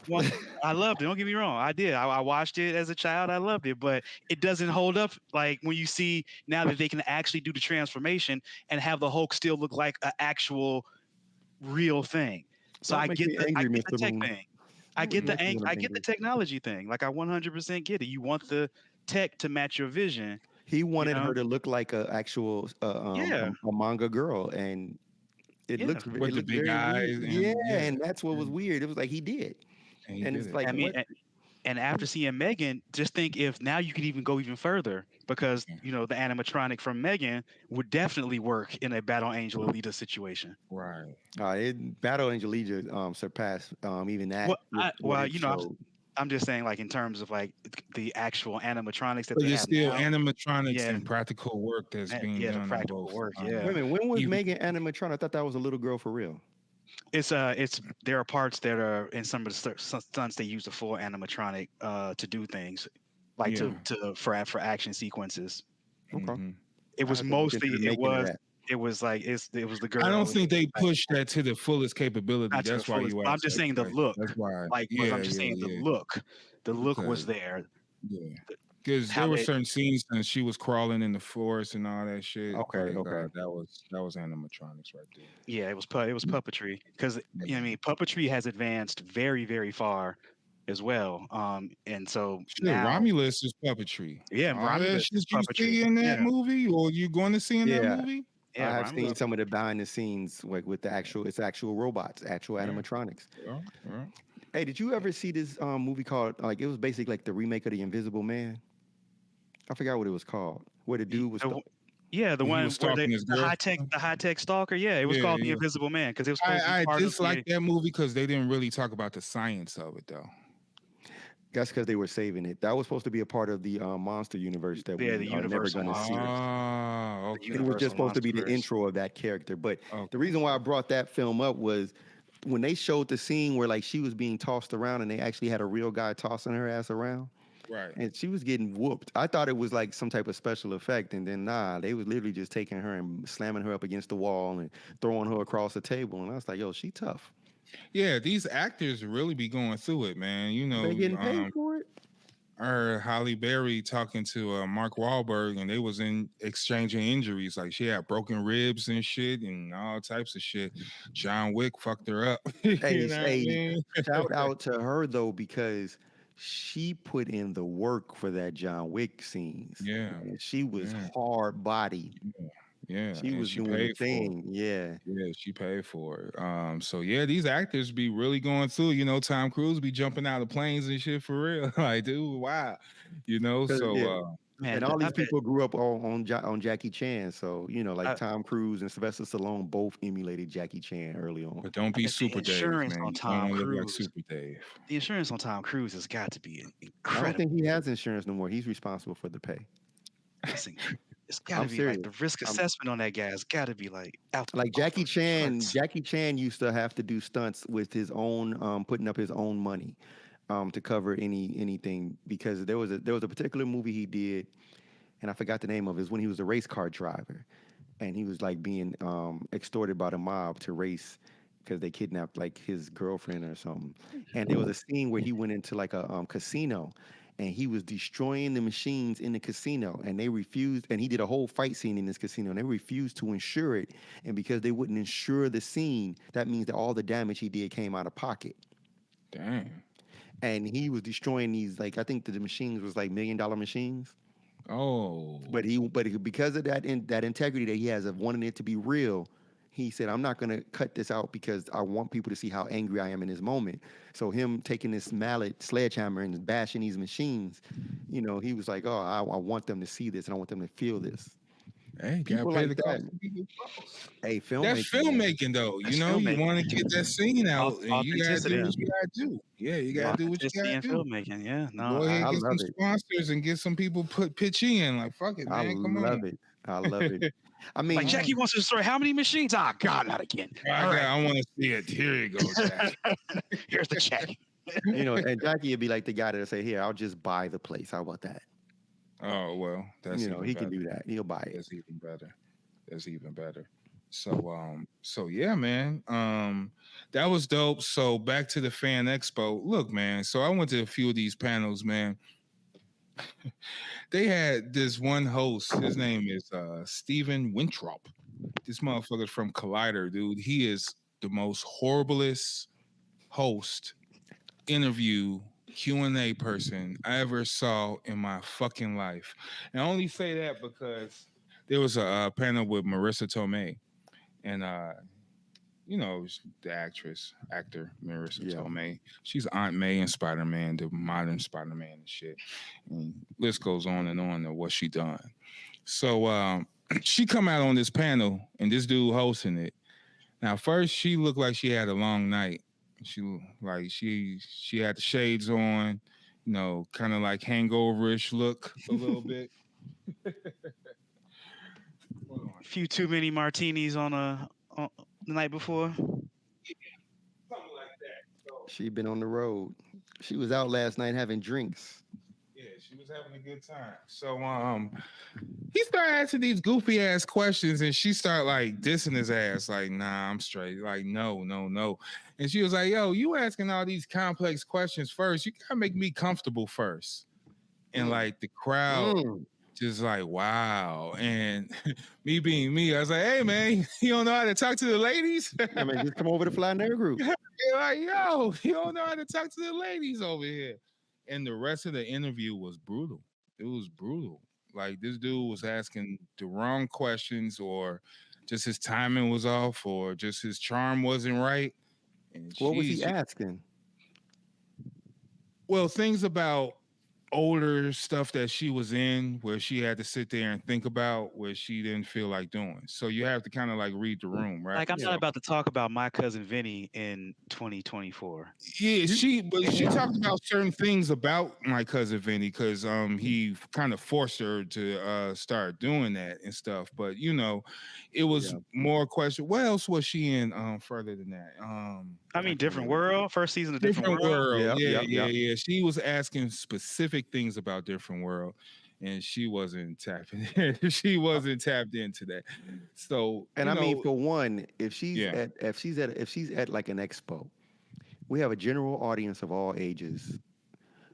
loved it. Don't get me wrong. I did. I watched it as a child. I loved it, but it doesn't hold up like when you see now that they can actually do the transformation and have the Hulk still look like an actual real thing. So I get the tech thing. I get the technology thing. Like I 100% get it. You want the tech to match your vision. He wanted her to look like a actual a manga girl, and it looks with the big eyes. And that's what was weird. It was like he did, and it's like, I mean, and after seeing Megan, just think if now you could even go even further, because the animatronic from Megan would definitely work in a Battle Angel Alita situation. Right. Battle Angel Alita surpassed even that. I'm just saying, like in terms of like the actual animatronics that but they it's have still now. animatronics and practical work that's being done. The practical work. Yeah. Wait a minute, when was Megan animatronic? I thought that was a little girl for real. There are parts that are in some of the stunts they use the full animatronic to do things like for action sequences. Okay. It was mostly it was the girl. I don't think they pushed that to the fullest capability. That's why you. I'm just saying the look. That's why. I'm just saying the look. The look was there. Yeah. Because there were certain scenes and she was crawling in the forest and all that shit. Okay. That was animatronics right there. Yeah, it was puppetry. Because puppetry has advanced very, very far as well. And so now Romulus is puppetry. Yeah, Romulus is puppetry. You see in that movie, or you going to see in that movie? Yeah, I have seen some of the behind the scenes, like with the actual robots, actual animatronics. Yeah. Hey, did you ever see this movie called it was basically like the remake of The Invisible Man? I forgot what it was called. Where the dude was. The one where the high tech stalker. Yeah, it was called The Invisible Man because it was. I dislike that movie because they didn't really talk about the science of it though. That's because they were saving it. That was supposed to be a part of the monster universe that we are never going to see. Okay. It was just supposed to be the intro of that character. But the reason why I brought that film up was when they showed the scene where like she was being tossed around and they actually had a real guy tossing her ass around. Right. And she was getting whooped. I thought it was like some type of special effect. And then they was literally just taking her and slamming her up against the wall and throwing her across the table. And I was like, yo, she tough. Yeah, these actors really be going through it, man. They getting paid for it. I heard Halle Berry talking to Mark Wahlberg, and they was exchanging injuries. Like she had broken ribs and shit, and all types of shit. John Wick fucked her up. Hey, shout out to her though, because she put in the work for that John Wick scenes. Yeah. And she was Yeah. hard bodied. Yeah, She and was she doing the paid for it. thing. Yeah. Yeah, she paid for it. So yeah, these actors be really going through. You know, Tom Cruise be jumping out of planes and shit for real. Like, dude, wow. You know, 'Cause, so yeah. Man, And all I these bet- people grew up on Jackie Chan. So, you know, like I- Tom Cruise and Sylvester Stallone both emulated Jackie Chan early on. but don't be bet the Super Dave, insurance man. on You Tom don't look like Cruise- Super Dave. the insurance on Tom Cruise has got to be I don't incredible. think he has insurance no more. He's responsible for the pay. It's got to I'm be serious. like the risk I'm- assessment on that guy has got to be like out the Like Jackie Chan, charts. Jackie Chan used to have to do stunts with his own, putting up his own money, to cover anything because there was a particular movie he did, and I forgot the name of it. It was when he was a race car driver, and he was like being extorted by the mob to race because they kidnapped like his girlfriend or something. And there was a scene where he went into like a casino, and he was destroying the machines in the casino, and they refused. And he did a whole fight scene in this casino, and they refused to insure it. And because they wouldn't insure the scene, that means that all the damage he did came out of pocket. Damn. And he was destroying these, like I think the machines was like $1 million machines. Oh. But because of that integrity that he has of wanting it to be real, he said, I'm not going to cut this out because I want people to see how angry I am in this moment. So him taking this sledgehammer and bashing these machines, you know, he was like, oh, I want them to see this and I want them to feel this. Hey, gotta People pay like the cost. that. Hey, filmmaking. That's filmmaking, though. That's You know, you filmmaking. want to get that scene out, and you gotta do Authenticity. what you gotta do. Yeah, you gotta do what you Authenticity gotta in do. filmmaking. Yeah, no, Go ahead, I get some love it. sponsors and get some people pitch in. Like, fuck it, I man. Come love on. it. I love it. I mean, like Jackie wants to destroy how many machines? Ah, God, not again. All right, I want to see it. Here you go, Jack. here's the check. you know, and Jackie would be like the guy that'll say, here, I'll just buy the place. How about that? Oh well, that's You know, even he better. can do that. He'll buy it. That's even better. That's even better. So yeah, man. That was dope. So back to the Fan Expo. Look, man. So I went to a few of these panels, man. They had this one host. His name is Steven Winthrop. This motherfucker's from Collider, dude. He is the most horriblest host, interview, Q&A person I ever saw in my fucking life. And I only say that because there was a panel with Marissa Tomei, and you know, the actor Marissa Tomei. She's Aunt May in Spider-Man, the modern Spider-Man and shit. And list goes on and on of what she done. So she come out on this panel, and this dude hosting it. Now, first she looked like she had a long night. She had the shades on, you know, kind of like hangover-ish look a little bit. A few too many martinis on the night before. Something like that. So, She been on the road. She was out last night having drinks. yeah, she was having a good time. So he started asking these goofy ass questions, and she started like dissing his ass, like, nah, I'm straight. Like, no. And she was like, yo, you asking all these complex questions first. You gotta make me comfortable first. And like the crowd just like, wow. And me being me, I was like, hey man, you don't know how to talk to the ladies? I mean, just come over to Fly Nerd Group. You're like, yo, you don't know how to talk to the ladies over here. And the rest of the interview was brutal. It was brutal. Like this dude was asking the wrong questions, or just his timing was off, or just his charm wasn't right. And What was he asking? well, things about older stuff that she was in where she had to sit there and think about where she didn't feel like doing. So you have to kind of like read the room, right? Like I'm not about to talk about my cousin Vinny in 2024. Yeah, she talked about certain things about my cousin Vinny because he kind of forced her to start doing that and stuff. But you know, it was more question. What else was she in further than that? I mean, Different World, first season of Different World. Yeah. She was asking specific things about Different World, and she wasn't tapping in. She wasn't tapped into that. So, and I mean, for one, if she's at like an expo, we have a general audience of all ages.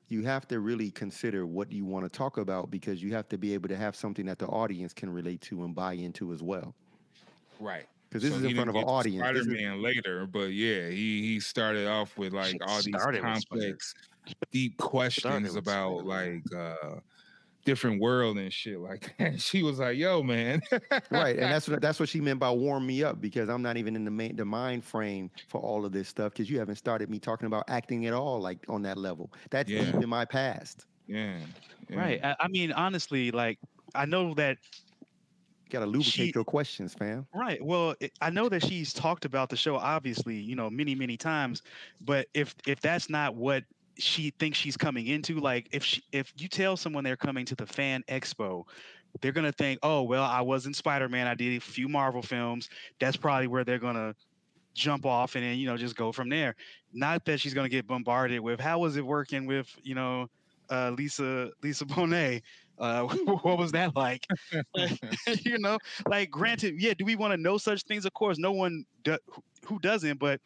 You have to really consider what you want to talk about because you have to be able to have something that the audience can relate to and buy into as well. Right. Because this So is he in front didn't of an get to audience. This is- Spider-Man later, but yeah, he started off with like Shit all these started with complex, deep Started questions with about Spider-Man. like different world and shit like that. She was like, "Yo, man." right, and that's what she meant by warm me up, because I'm not even in the mind frame for all of this stuff, because you haven't started me talking about acting at all, like on that level. That's Yeah. deep in my past. Yeah. Right. I mean, honestly, like I know that You gotta lubricate she. your questions, fam. Right. Well, I know that she's talked about the show, obviously, you know, many times. But if that's not what she thinks she's coming into, like if you tell someone they're coming to the Fan Expo, they're gonna think, oh well, I was in Spider-Man, I did a few Marvel films. That's probably where they're gonna jump off and then just go from there. Not that she's gonna get bombarded with how was it working with Lisa Bonet. What was that like? Like granted, yeah, do we want to know such things? Of course, no one who doesn't, but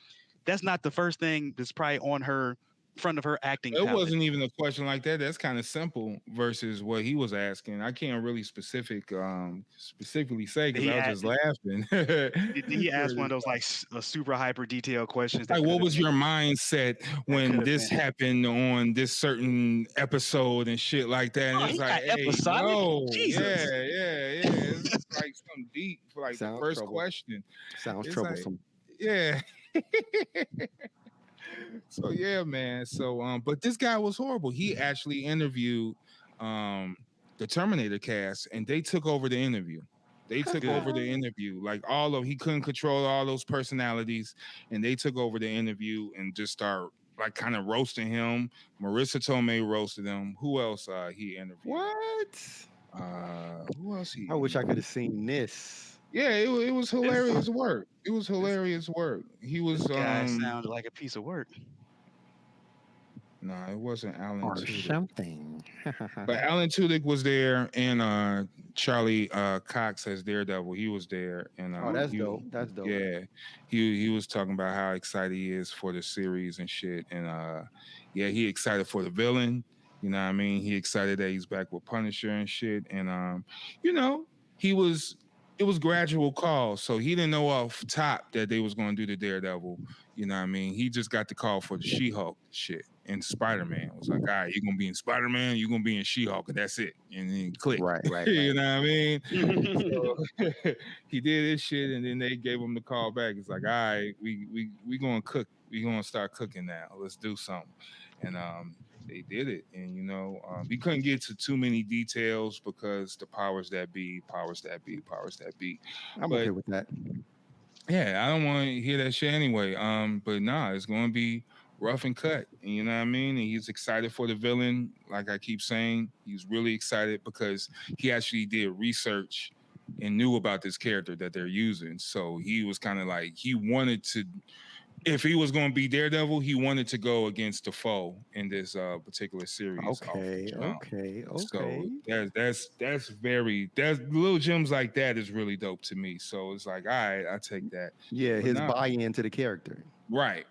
that's not the first thing that's probably on her front of her acting It palette. wasn't even a question like that. That's kind of simple versus what he was asking. I can't really specifically say because He I was asked- just laughing. He asked one of those like a super hyper detailed questions. Like, what was your mindset when could've this been. happened on this certain episode and shit like that? And Oh, it's he like, got hey, episodic? no, Jesus. yeah. It's like something deep for like Sounds the first trouble- question. Sounds It's like- troublesome. Yeah. So yeah, man. So but this guy was horrible. He actually interviewed the Terminator cast and they took over the interview. They took Good. over the interview. Like he couldn't control all those personalities, and they took over the interview and just start like kind of roasting him. Marissa Tomei roasted him. Who else he interviewed? What? Who else he I wish I could have seen this. Yeah, it was hilarious work. It was hilarious work. He was Guy sounded like a piece of work. no, it wasn't Alan Or Tudyk. something. But Alan Tudyk was there, and Charlie Cox as Daredevil. He was there, and Oh, that's he- dope. That's dope. Yeah, he was talking about how excited he is for the series and shit, and yeah, he excited for the villain. You know what I mean? He excited that he's back with Punisher and shit, and it was gradual call, so he didn't know off top that they was going to do the Daredevil. You know what I mean? He just got the call for the She-Hulk shit and Spider-Man. It was like, all right, you're going to be in Spider-Man, you're going to be in She-Hulk, and that's it. And then click. Right. You know what I mean? So, he did his shit, and then they gave him the call back. It's like, all right, we going to cook. We going to start cooking now. Let's do something. And they did it, and we couldn't get to too many details because the powers that be. I'm But- okay with that. Yeah, I don't want to hear that shit anyway. But nah, it's going to be rough and cut. And you know what I mean? And he's excited for the villain. Like I keep saying, he's really excited because he actually did research and knew about this character that they're using. So he was kind of like, he wanted to, if he was going to be Daredevil, he wanted to go against the foe in this particular series. off the Okay. jump. So Okay. that's little gems like that is really dope to me. So it's like, all right, I take that. Yeah, But his nah. buy-in to the character. Right.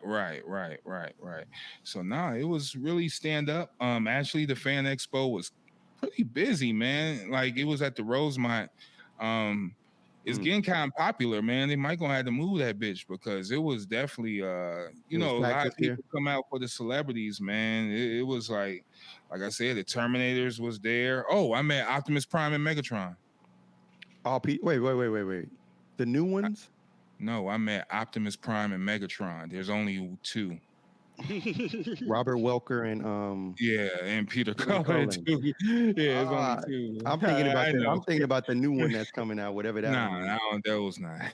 So it was really stand up. Actually, the Fan Expo was pretty busy, man. Like it was at the Rosemont. It's getting kind of popular, man. They might gonna have to move that bitch because it was definitely a lot packed of this year. people come out for the celebrities, man. It was like I said, the Terminators was there. Oh, I met Optimus Prime and Megatron. Wait. The new ones? No, I met Optimus Prime and Megatron. There's only two. Robert Welker and Yeah, and Peter Cullen. Cullen too. Yeah, it's Ah, only two. I'm thinking about I the, know. I'm thinking about the new one that's coming out, whatever that one is. Nah, those not.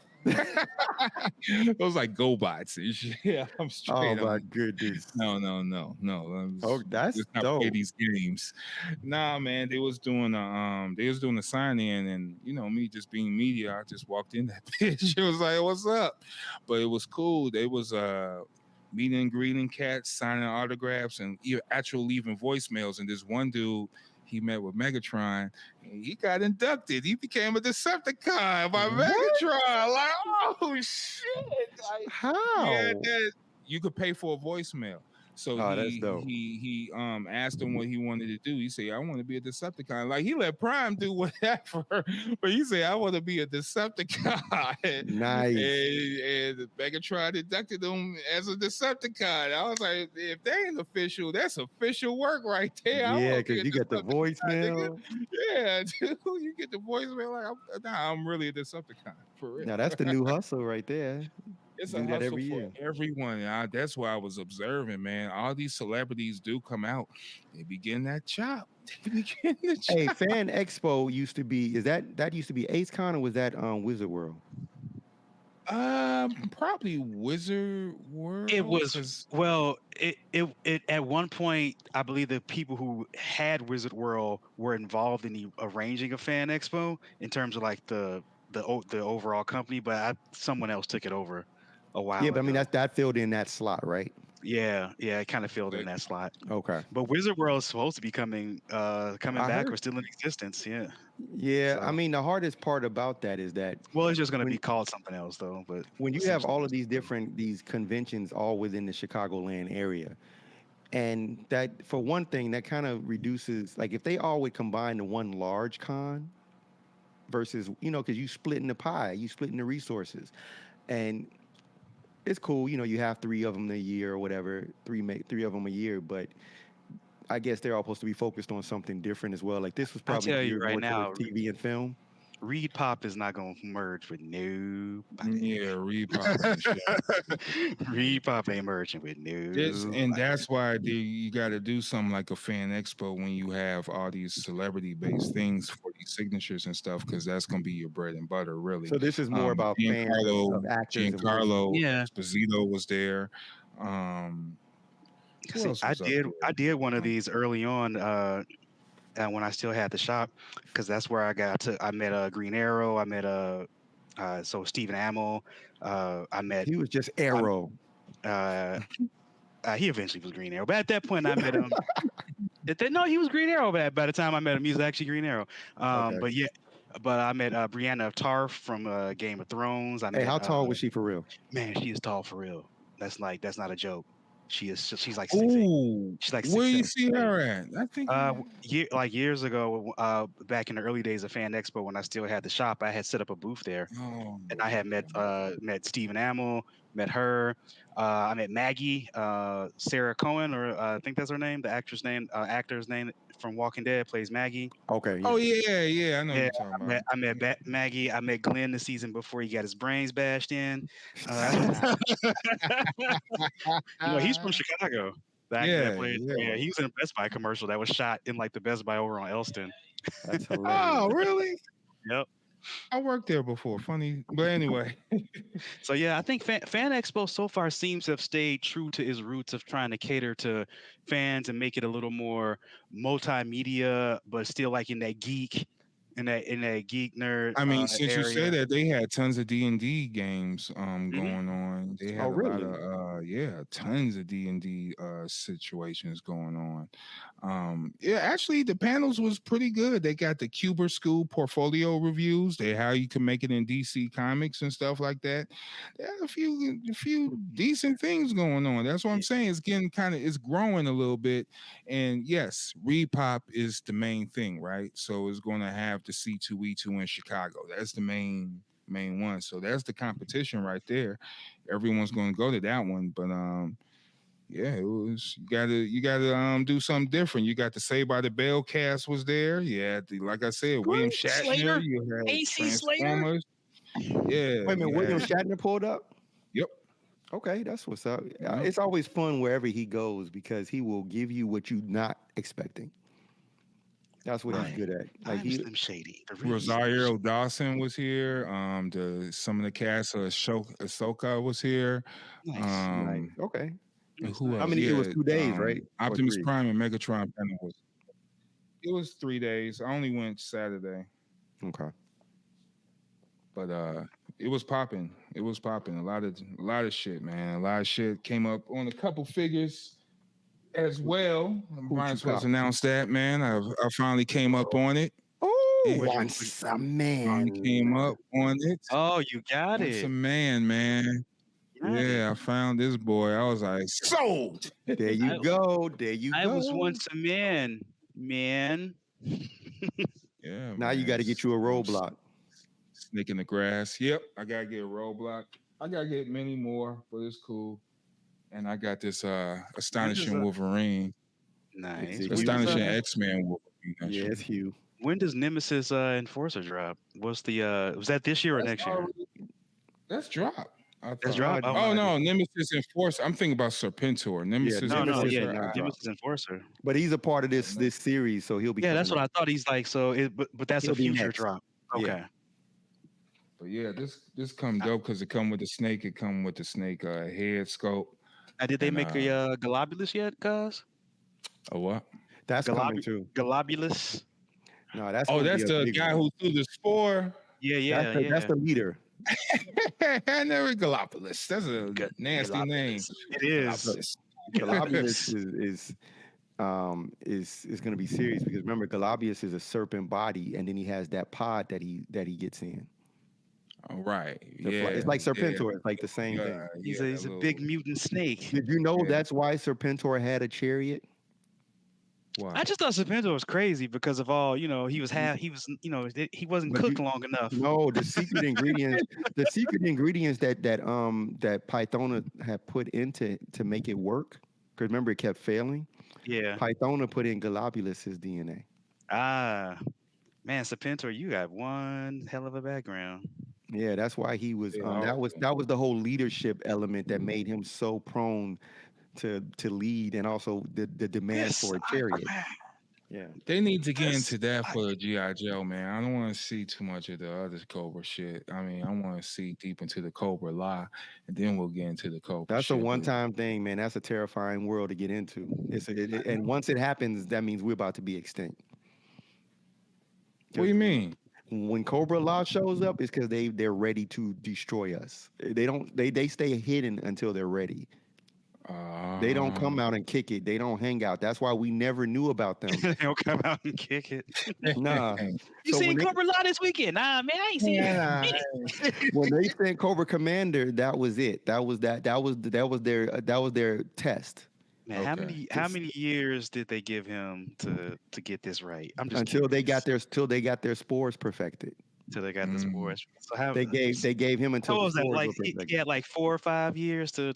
Those like GoBots and shit. Yeah, I'm straight. Oh my up. goodness. No. Oh, that's Let's not dope. play these games. Nah, man, they was doing a sign in, and me just being media, I just walked in that bitch. It was like, what's up? But it was cool. They was meeting and greeting cats, signing autographs, and actual leaving voicemails. And this one dude, he met with Megatron, and he got inducted. He became a Decepticon by Megatron. Like, oh shit! How? Yeah, you could pay for a voicemail. So Oh, that's dope. he asked him what he wanted to do. He said, I want to be a Decepticon. Like he let Prime do whatever, but he said, I want to be a Decepticon. Nice. And Megatron inducted him as a Decepticon. I was like, if that ain't official, that's official work right there. I Yeah, wanna be because a you got the Decepticon, voicemail. nigga. Yeah, dude, you get the voicemail like, I'm really a Decepticon for real. Now that's the new hustle right there. It's Do a that hustle every for year. everyone. That's why I was observing, man. All these celebrities do come out. They be getting that chop. They be getting the chop. Hey, Fan Expo used to be. Is that used to be Ace Con or was that Wizard World? Probably Wizard World. It was it at one point, I believe the people who had Wizard World were involved in the arranging of Fan Expo in terms of like the overall company, but someone else took it over a while Yeah, but I mean ago. that filled in that slot, right? Yeah, it kind of filled in that slot. Okay. But Wizard World is supposed to be coming I back or heard. still in existence. Yeah. Yeah, So, I mean the hardest part about that is that well, it's just going to when be called something else though. But when you have all of essentially, these conventions all within the Chicagoland area, and that for one thing that kind of reduces, like if they all would combine to one large con versus, because you splitting the pie, you splitting the resources, and it's cool, you have 3 of them a year or whatever, three of them a year, but I guess they're all supposed to be focused on something different as well. Like this was I probably tell you geared right more now, towards TV and film. Reed Pop is not going to merge with nobody. Yeah, Reed Pop and shit. Reed Pop ain't merging with nobody. That's why you got to do something like a Fan Expo when you have all these celebrity-based things for these signatures and stuff, because that's gonna be your bread and butter, really. So this is more about fans of actors and voices. Giancarlo Yeah. Esposito was there. Who See, else I was up did. there? I did one of these early on when I still had the shop, because that's where I met Green Arrow. I met so Stephen Amell. I met. He was just Arrow. He eventually was Green Arrow, but at that point I met him. No, he was Green Arrow. But by the time I met him, he was actually Green Arrow. Okay. But yeah. But I met Brianna of Tarth from Game of Thrones. Hey, how tall was she for real? Man, she is tall for real. That's not a joke. She's like 6'8". Ooh, She's like where 6'7". you see her at? I think Years ago, back in the early days of Fan Expo, when I still had the shop, I had set up a booth there, and I had met Stephen Amell, met her. I met Maggie, Sarah Cohen, or I think that's her name, the actor's name from Walking Dead, plays Maggie. Okay. Oh yeah, I know what you're talking about. I met Maggie. I met Glenn the season before he got his brains bashed in. He's from Chicago. Yeah. He was in a Best Buy commercial that was shot in like the Best Buy over on Elston. That's hilarious. Oh, really? Yep. I worked there before. Funny, but anyway. So yeah, I think Fan Expo so far seems to have stayed true to its roots of trying to cater to fans and make it a little more multimedia, but still like in that geek nerd. I mean, since area. you say that, they had tons of D&D games going on. They had a lot of tons of D&D situations going on. Actually the panels was pretty good. They got the Cuber School portfolio reviews. How you can make it in DC Comics and stuff like that. They had a few decent things going on. That's what I'm saying. It's getting it's growing a little bit. And yes, Repop is the main thing, right? So it's going to have the C2E2 in Chicago. That's the main one. So that's the competition right there. Everyone's going to go to that one. But it was you gotta do something different. You got the Saved by the Bell cast was there. Yeah, like I said, William Shatner. You had AC Transformers. Yeah. Wait a minute, William Shatner pulled up? Yep. Okay, that's what's up. It's always fun wherever he goes because he will give you what you're not expecting. That's what he's good at. Like Slim Shady. Rosario Dawson was here. Some of the cast of Ahsoka was here. Nice. Okay. Who else? How many? It was 2 days, right? Optimus Prime and Megatron Panel was. It was 3 days. I only went Saturday. Okay. But it was popping. It was popping. A lot of shit, man. A lot of shit came up on a couple figures as well. Might as well announce that, man. I finally came up on it. Oh, once a man came up on it. Oh, you got Once it. a man. Yeah, I found this boy. I was like, sold. There you go. There you I go. was once a man. Yeah. Now you man, got to get you a roadblock. Snake in the grass. Yep, I gotta get a roadblock. I gotta get many more, but it's cool. And I got this astonishing Wolverine. Nice. Astonishing X-Men Wolverine. Yeah, it's Hugh. When does Nemesis Enforcer drop? What's the was that this year or next year? That's drop. That's drop. Oh no, Nemesis Enforcer. I'm thinking about Serpentor. Nemesis. Nemesis Enforcer. But he's a part of this series, so he'll be. Yeah, that's what I thought. He's like, but that's a future drop. Okay. Yeah. But yeah, this come dope because it come with the snake. It come with the snake head scope. Did they make a Globulus yet, guys? A what? That's coming too. Globulus. No, that's the guy who threw the spore. Yeah. That's the leader. Never Galapagos. That's a nasty name. It is. Galapagos is going to be serious because remember, Galapagos is a serpent body, and then he has that pod that he gets in. All right. It's like Serpentor. Yeah. It's like the same thing. He's a big mutant snake. Did you know that's why Serpentor had a chariot? Why? I just thought Serpentor was crazy because of all, he wasn't cooked long enough. No, the secret ingredients, that Pythona had put into to make it work. Because remember, it kept failing. Yeah. Pythona put in Globulus's DNA. Ah, man, Serpentor, you got one hell of a background. Yeah, that's why he was. That was the whole leadership element that made him so prone to lead, and also the demand for a chariot. Yeah, they need to get into that for G.I. Joe, man. I don't want to see too much of the other Cobra shit. I mean, I want to see deep into the Cobra lie, and then we'll get into the Cobra. That's a one-time thing, man. That's a terrifying world to get into. And once it happens, that means we're about to be extinct. What do you mean? When Cobra Law shows up, it's because they're ready to destroy us. They stay hidden until they're ready. They don't come out and kick it. They don't hang out. That's why we never knew about them. They don't come out and kick it. Nah. You seen Cobra Law this weekend? Nah, man, I ain't seen it. When they sent Cobra Commander, that was it. That was their test. Man, how many years did they give him to get this right? I'm just until they got their spores perfected. Until they got the spores. So how they gave him until was that like he had like 4 or 5 years to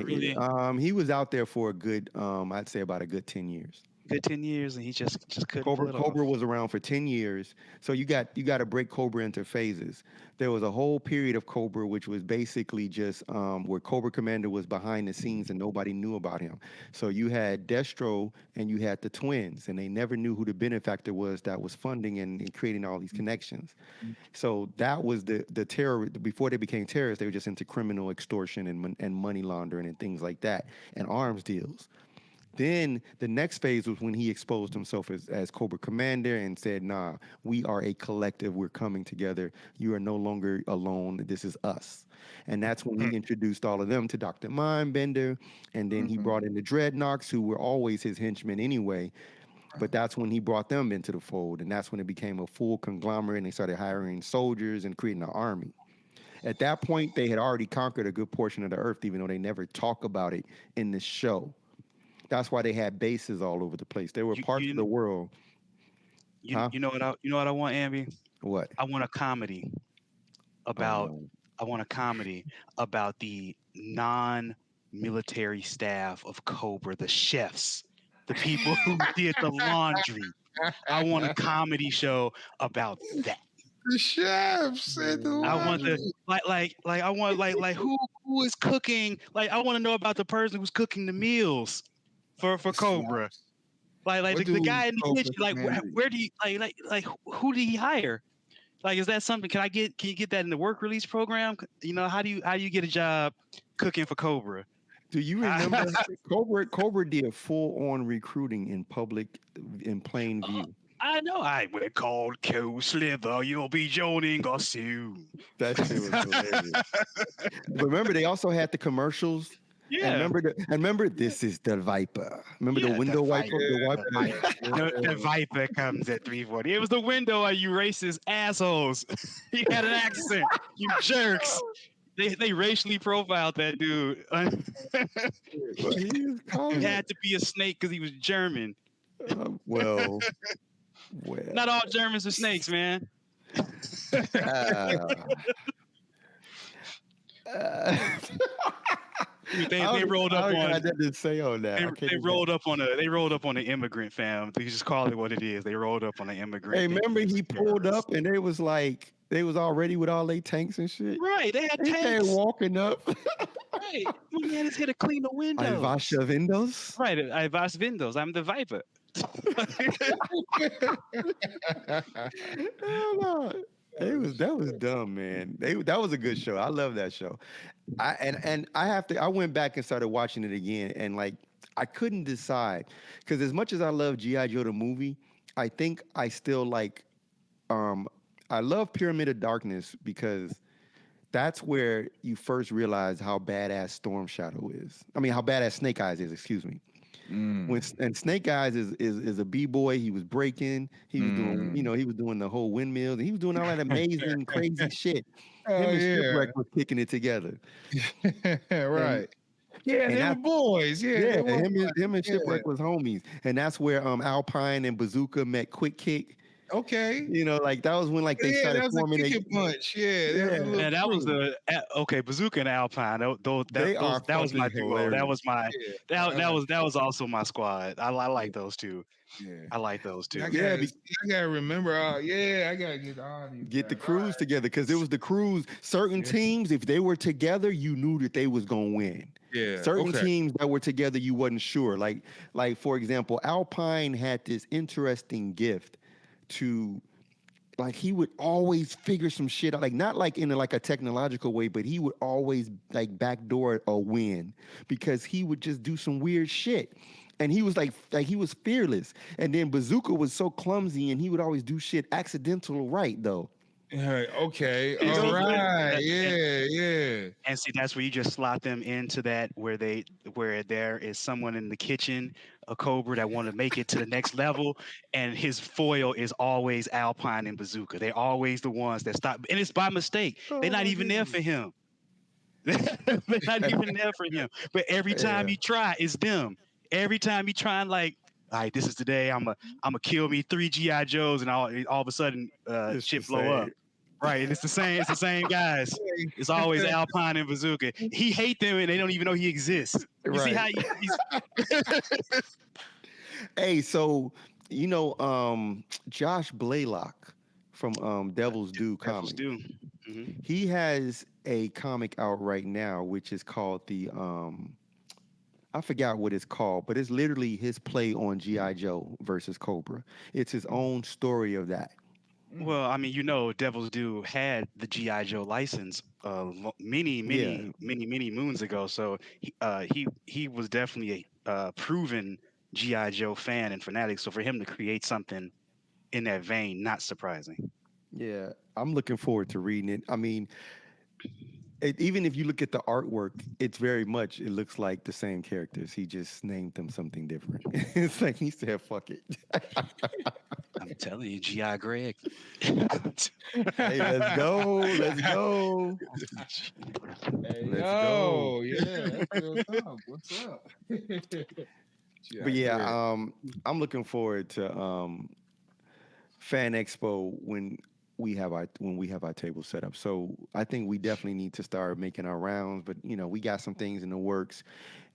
really. He was out there for a good I'd say about a good 10 years. Good 10 years, and he just couldn't. Cobra was around for 10 years, so you got to break Cobra into phases. There was a whole period of Cobra which was basically just where Cobra Commander was behind the scenes and nobody knew about him. So you had Destro and you had the twins, and they never knew who the benefactor was that was funding and creating all these connections. So that was the terror. Before they became terrorists, they were just into criminal extortion and money laundering and things like that, and arms deals. Then the next phase was when he exposed himself as Cobra Commander and said, nah, we are a collective. We're coming together. You are no longer alone. This is us. And that's when he introduced all of them to Dr. Mindbender. And then he brought in the Dreadnoks, who were always his henchmen anyway. But that's when he brought them into the fold. And that's when it became a full conglomerate, and they started hiring soldiers and creating an army. At that point, they had already conquered a good portion of the earth, even though they never talk about it in the show. That's why they had bases all over the place. They were parts of the world. You know what I want, Amby? What? I want a comedy about the non-military staff of Cobra, the chefs, the people who did the laundry. I want a comedy show about that. The chefs and the I want who is cooking. Like, I want to know about the person who's cooking the meals for Cobra. Like the guy in the kitchen. Like, where do you like who do he hire? Like, is that something? Can you get that in the work release program? How do you get a job cooking for Cobra? Do you remember Cobra did full-on recruiting in public, in plain view? I know. We're called Co-Slither. You'll be joining us soon. That shit was hilarious. But remember, they also had the commercials. Yeah. And remember, this is the Viper. Remember the window wiper? The Viper comes at 3:40. It was the window, you racist assholes. You had an accent, you jerks. They racially profiled that dude. Well, he is He calling had to be a snake because he was German. well. Not all Germans are snakes, man. They rolled up on. I didn't say on that. They rolled up on an immigrant, fam. They just call it what it is. They rolled up on an immigrant. Hey, remember he pulled up and they was like they was already with all their tanks and shit. Right, they had He tanks. came walking up. Right, he had his head to clean the windows. I wasche windows. Right, I was windows. I'm the Viper. That was dumb, man. That was a good show. I love that show. I went back and started watching it again, and like I couldn't decide because as much as I love G.I. Joe the movie, I think I still like I love Pyramid of Darkness because that's where you first realize how badass Storm Shadow is. I mean, how badass Snake Eyes is. Excuse me. And Snake Eyes is a b-boy. He was breaking. He was doing, he was doing the whole windmills. And he was doing all that amazing, crazy shit. Him and Shipwreck was kicking it together. Right. And they were boys. Him and Shipwreck was homies. And that's where Alpine and Bazooka met Quick Kick. Okay. Like that was when like they started forming a punch. And that was Bazooka and Alpine. That was my duo. That was my that was also my squad. I like those two. Yeah. I like those two. I gotta remember. I gotta get all these. Get the crews together because it was the crews. Certain teams, if they were together, you knew that they was gonna win. Yeah. Certain teams that were together, you wasn't sure. Like for example, Alpine had this interesting gift to, like, he would always figure some shit out, like not like in a technological way, but he would always like backdoor a win because he would just do some weird shit. And he was like he was fearless. And then Bazooka was so clumsy and he would always do shit accidental right though. Okay. All right. Yeah. And see, that's where you just slot them into that where there is someone in the kitchen, a Cobra that want to make it to the next level, and his foil is always Alpine and Bazooka. They're always the ones that stop, and it's by mistake. They're not even there for him. They're not even there for him. But every time you try, it's them. Every time you try and like, all right, this is the day I'm gonna kill me 3 G.I. Joes, and all of a sudden shit blow up. Right, and it's the same guys. It's always Alpine and Bazooka. He hate them, and they don't even know he exists. You see how he's... Hey, so Josh Blaylock from Devil's Due Comics. Mm-hmm. He has a comic out right now, which is called the I forgot what it's called, but it's literally his play on G.I. Joe versus Cobra. It's his own story of that. Well, I mean, Devil's Due had the G.I. Joe license many moons ago. So he was definitely a proven G.I. Joe fan and fanatic. So for him to create something in that vein, not surprising. Yeah, I'm looking forward to reading it. I mean, even if you look at the artwork, it looks like the same characters. He just named them something different. It's like he said, fuck it. I'm telling you, G.I. Greg. Hey, let's go. Let's go. Yeah. What's up? But yeah, I'm looking forward to Fan Expo when we have our table set up. So I think we definitely need to start making our rounds, but we got some things in the works.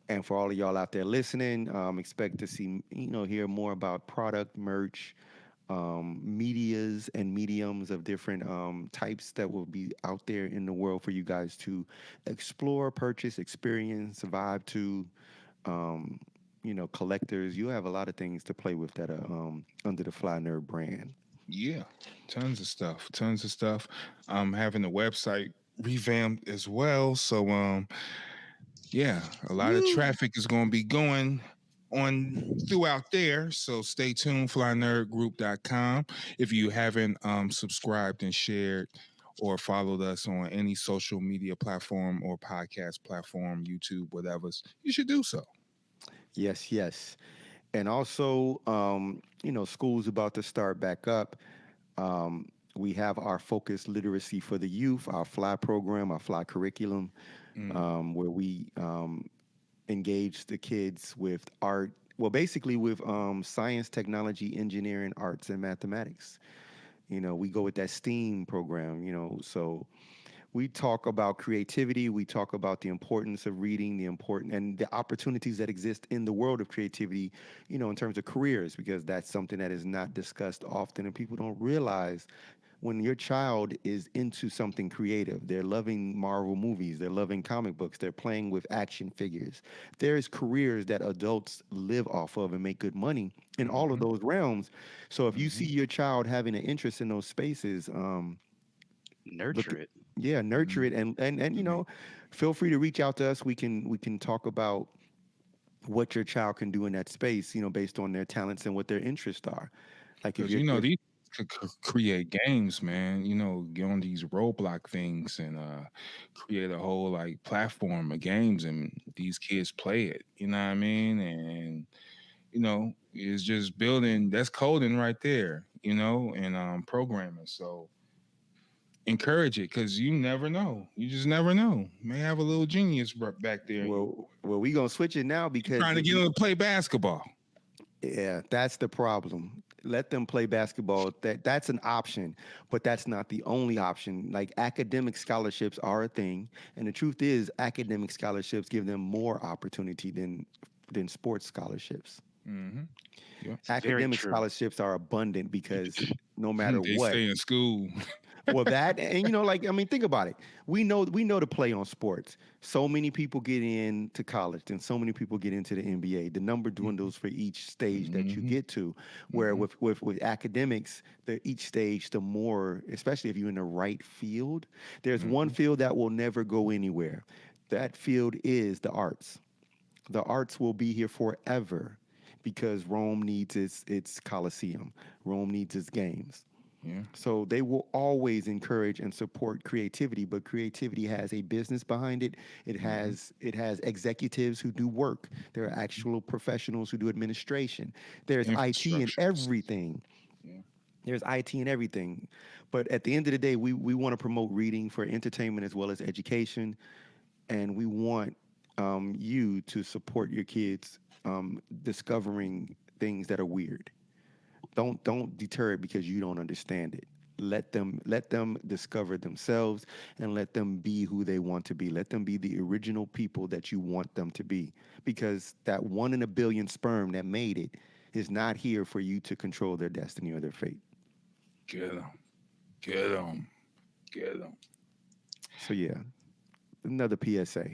And for all of y'all out there listening, expect to see, hear more about product, merch, medias and mediums of different types that will be out there in the world for you guys to explore, purchase, experience, vibe to. Collectors. You have a lot of things to play with that are under the Fly Nerd brand. Yeah, tons of stuff. Having the website revamped as well. So, a lot of traffic is going to be going on throughout there. So stay tuned, flynerdgroup.com. If you haven't subscribed and shared or followed us on any social media platform or podcast platform, YouTube, whatever, you should do so. Yes. And also, school's about to start back up. We have our focused literacy for the youth, our Fly program, our Fly curriculum, where we engage the kids with art. Well, basically with science, technology, engineering, arts, and mathematics. We go with that STEAM program. So we talk about creativity. We talk about the importance of reading, and the opportunities that exist in the world of creativity, in terms of careers, because that's something that is not discussed often, and people don't realize when your child is into something creative, they're loving Marvel movies, they're loving comic books, they're playing with action figures. There's careers that adults live off of and make good money in all of those realms. So if you see your child having an interest in those spaces, Nurture it. yeah, nurture it, and feel free to reach out to us. We can talk about what your child can do in that space, based on their talents and what their interests are. Like if Because these could create games, man. Get on these roadblock things and create a whole like platform of games, and these kids play it. You know what I mean? And it's just building. That's coding right there. And programming. So encourage it, because you never know. You just never know. May have a little genius back there. Well, we gonna switch it now because Trying to get them to play basketball. Yeah, that's the problem. Let them play basketball. That's an option, but that's not the only option. Like academic scholarships are a thing, and the truth is, academic scholarships give them more opportunity than sports scholarships. Mm-hmm. Yep. Academic scholarships are abundant because no matter they what, stay in school. Well, that, and think about it. We know to play on sports. So many people get into college, and so many people get into the NBA. The number dwindles for each stage that you get to. Where with academics, each stage, the more, especially if you're in the right field, there's one field that will never go anywhere. That field is the arts. The arts will be here forever because Rome needs its Colosseum. Rome needs its games. Yeah. So they will always encourage and support creativity, but creativity has a business behind it. It has executives who do work. There are actual professionals who do administration. There's IT and everything. Yeah. There's IT and everything. But at the end of the day, we want to promote reading for entertainment as well as education, and we want you to support your kids discovering things that are weird. Don't deter it because you don't understand it. Let them discover themselves and let them be who they want to be. Let them be the original people that you want them to be. Because that 1 in a billion sperm that made it is not here for you to control their destiny or their fate. Get them. Get them. Get them. So yeah, another PSA.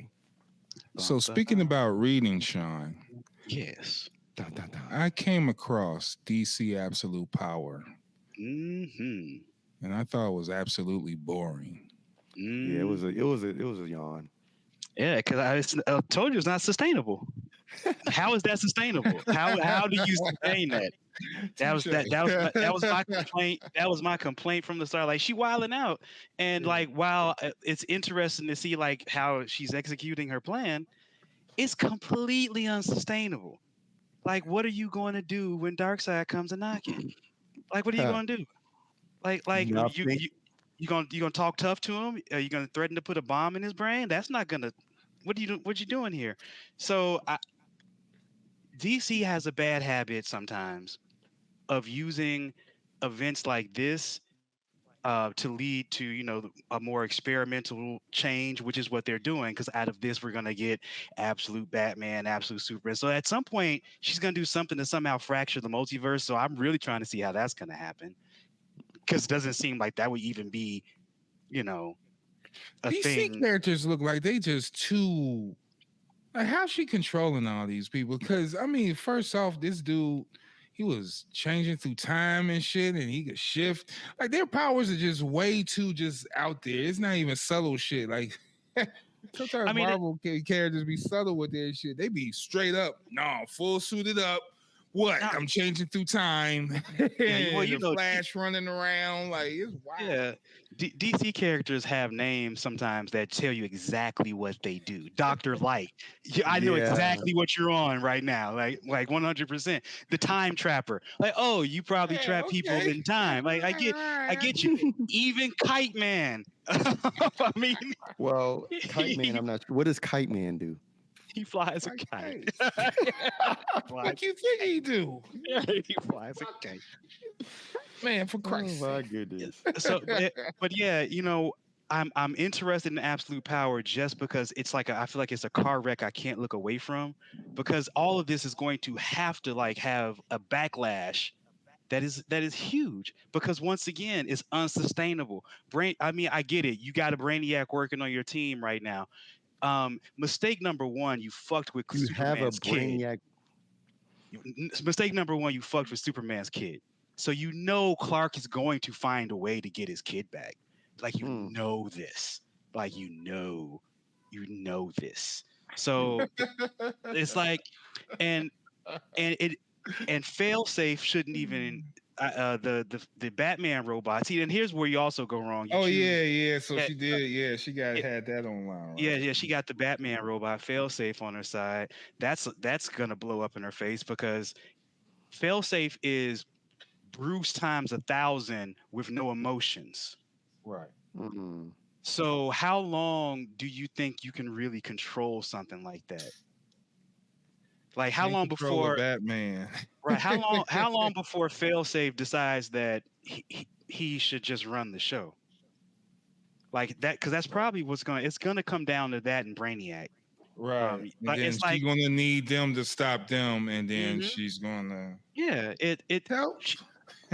So speaking about reading, Sean. Yes. Dun, dun, dun. I came across DC Absolute Power. Mm-hmm. And I thought it was absolutely boring. Yeah, it was a yawn. Yeah, because I told you it's not sustainable. How is that sustainable? How do you sustain that? That was my complaint. That was my complaint from the start. Like, she wilding out, and like, while it's interesting to see like how she's executing her plan, it's completely unsustainable. Like, what are you going to do when Darkseid comes a knocking? Like, what are you going to do? Like you gonna talk tough to him? Are you gonna threaten to put a bomb in his brain? That's not gonna. What you doing here? So DC has a bad habit sometimes of using events like this to lead to a more experimental change, which is what they're doing. Because out of this, we're gonna get absolute Batman, absolute Superman. So at some point, she's gonna do something to somehow fracture the multiverse. So I'm really trying to see how that's gonna happen. Because it doesn't seem like that would even be, a DC thing. characters look like they just too. Like, how's she controlling all these people? Because I mean, first off, this dude, he was changing through time and shit, and he could shift. Like, their powers are just way too just out there. It's not even subtle shit. Like, sometimes Marvel characters be subtle with their shit. They be straight up, no, full suited up, What? Now- I'm changing through time. Yeah, well, you the know, Flash running around like it's wild. Yeah, DC characters have names sometimes that tell you exactly what they do. Doctor Light, yeah, I know Yeah. exactly what you're on right now, like 100%. The Time Trapper, like, oh, you probably Yeah, trap people okay. in time. Like, I get you. Even Kite Man. I mean, Well, Kite Man, he, I'm not sure. What does Kite Man do? he flies a Like, kite. hey, Flies, what you think he do? he flies a kite. Man, for Christ's Oh my sake. goodness. So, but yeah, I'm interested in absolute power just because it's like I feel like it's a car wreck I can't look away from, because all of this is going to have to like have a backlash that is huge, because once again it's unsustainable. I mean, I get it. You got a Brainiac working on your team right now. Mistake number one, you fucked with You have a Superman's kid. Brainiac. Mistake number one, you fucked with Superman's kid. So you know Clark is going to find a way to get his kid back. Like you Hmm. know this. Like you know this. So it's like, and it and failsafe shouldn't even the Batman robot. See, and here's where you also go wrong. You Oh choose yeah. So that- she did. Yeah, she it- had that online, right? yeah, she got the Batman robot failsafe on her side. That's gonna blow up in her face, because failsafe is Bruce times 1,000 with no emotions. Right. Mm-mm. So how long do you think you can really control something like that? Like how Can't long control a before Batman. right? How long before failsafe decides that he should just run the show? Like that, because that's probably it's gonna come down to that in Brainiac. Right. And But then it's she's like, gonna need them to stop them, and then Mhm. she's gonna yeah, help.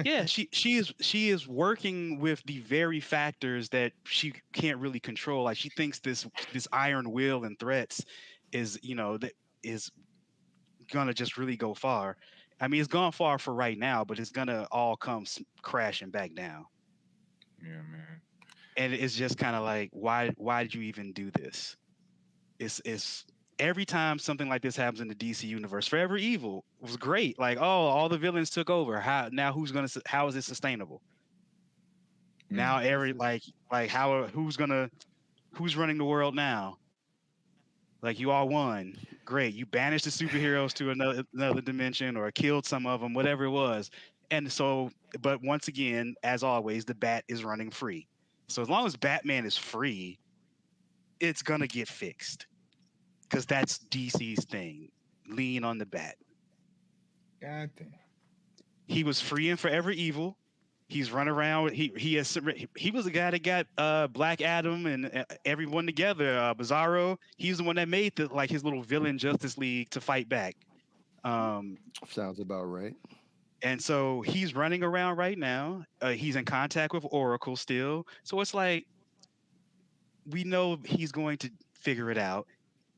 yeah, she is working with the very factors that she can't really control. Like she thinks this iron will and threats is that is gonna just really go far. I mean, it's gone far for right now, but it's gonna all come crashing back down. Yeah, man. And it's just kind of like, why did you even do this? It's every time something like this happens in the DC universe, Forever Evil was great. Like, oh, all the villains took over. How is it sustainable? Now every who's running the world now? Like you all won. Great. You banished the superheroes to another dimension or killed some of them, whatever it was. And so, but once again, as always, the bat is running free. So as long as Batman is free, it's gonna get fixed. Because that's DC's thing. Lean on the bat. God damn. He was free and forever evil. He's run around. He was the guy that got Black Adam and everyone together. Bizarro. He's the one that made his little villain Justice League to fight back. Sounds about right. And so he's running around right now. He's in contact with Oracle still. So it's like we know he's going to figure it out.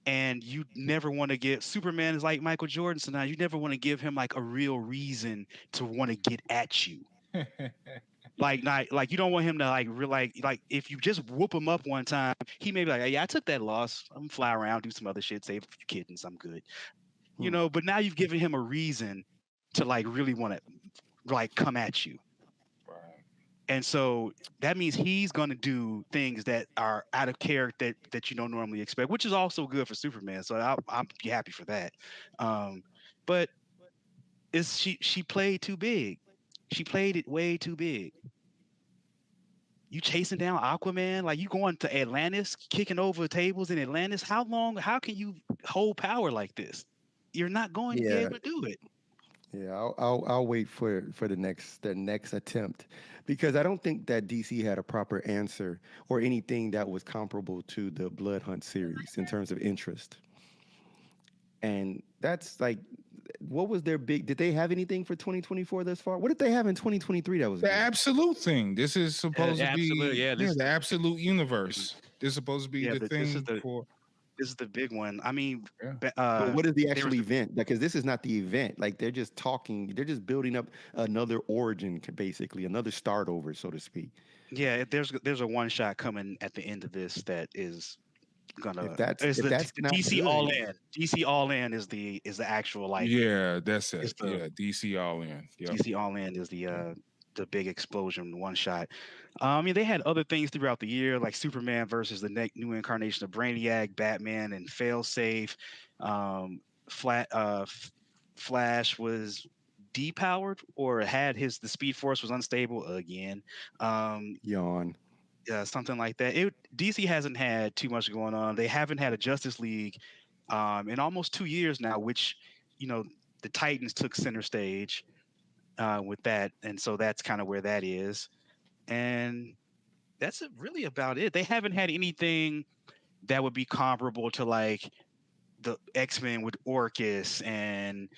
And you never want to give Superman is like Michael Jordan. So now you never want to give him like a real reason to want to get at you. Like not like you don't want him to like if you just whoop him up one time, he may be like, yeah, I took that loss. I'm gonna fly around, do some other shit, save a few kittens, I'm good. But now you've given him a reason to like really want to like come at you. Right. And so that means he's going to do things that are out of character that you don't normally expect, which is also good for Superman. So I'm be happy for that. But she played too big. She played it way too big. You chasing down Aquaman, like you going to Atlantis, kicking over tables in Atlantis. How can you hold power like this? You're not going to be able to do it. Yeah, I'll wait for the next attempt, because I don't think that DC had a proper answer or anything that was comparable to the Blood Hunt series in terms of interest. And that's like, what was their big? Did they have anything for 2024 thus far? What did they have in 2023 that was The good? absolute thing. This is supposed to Absolute, be yeah, this- the absolute universe. This is supposed to be Yeah, the this is thing for. This is the big one. I mean, Yeah. But what is the there actual was a- event? Because this is not the event. Like they're just talking. They're just building up another origin, basically another start over, so to speak. Yeah, there's a one shot coming at the end of this that is gonna. If The that's not DC good, All In. DC All In is the actual like. Yeah, that's It's it. the Yeah, DC All In. Yep. DC All In is the big explosion one shot. I mean, they had other things throughout the year, like Superman versus the new incarnation of Brainiac, Batman, and Failsafe. Flat Flash was depowered or had the Speed Force was unstable again. yawn. Something like that. DC hasn't had too much going on. They haven't had a Justice League in almost 2 years now, which the Titans took center stage with that, and so that's kind of where that is. And that's really about it. They haven't had anything that would be comparable to like the X-Men with Orcus and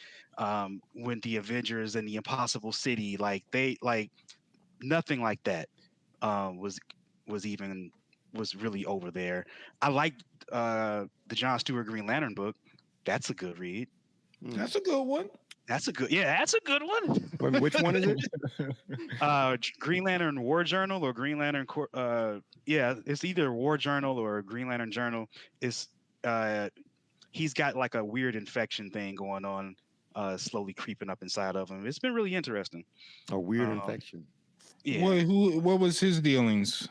when the Avengers and the Impossible City, like nothing like that was really over there. I liked the John Stewart Green Lantern book. That's a good read. That's a good one. That's a good one. But which one is it? Green Lantern War Journal or Green Lantern it's either War Journal or Green Lantern Journal. It's he's got like a weird infection thing going on, slowly creeping up inside of him. It's been really interesting. A weird infection. Yeah. What was his dealings?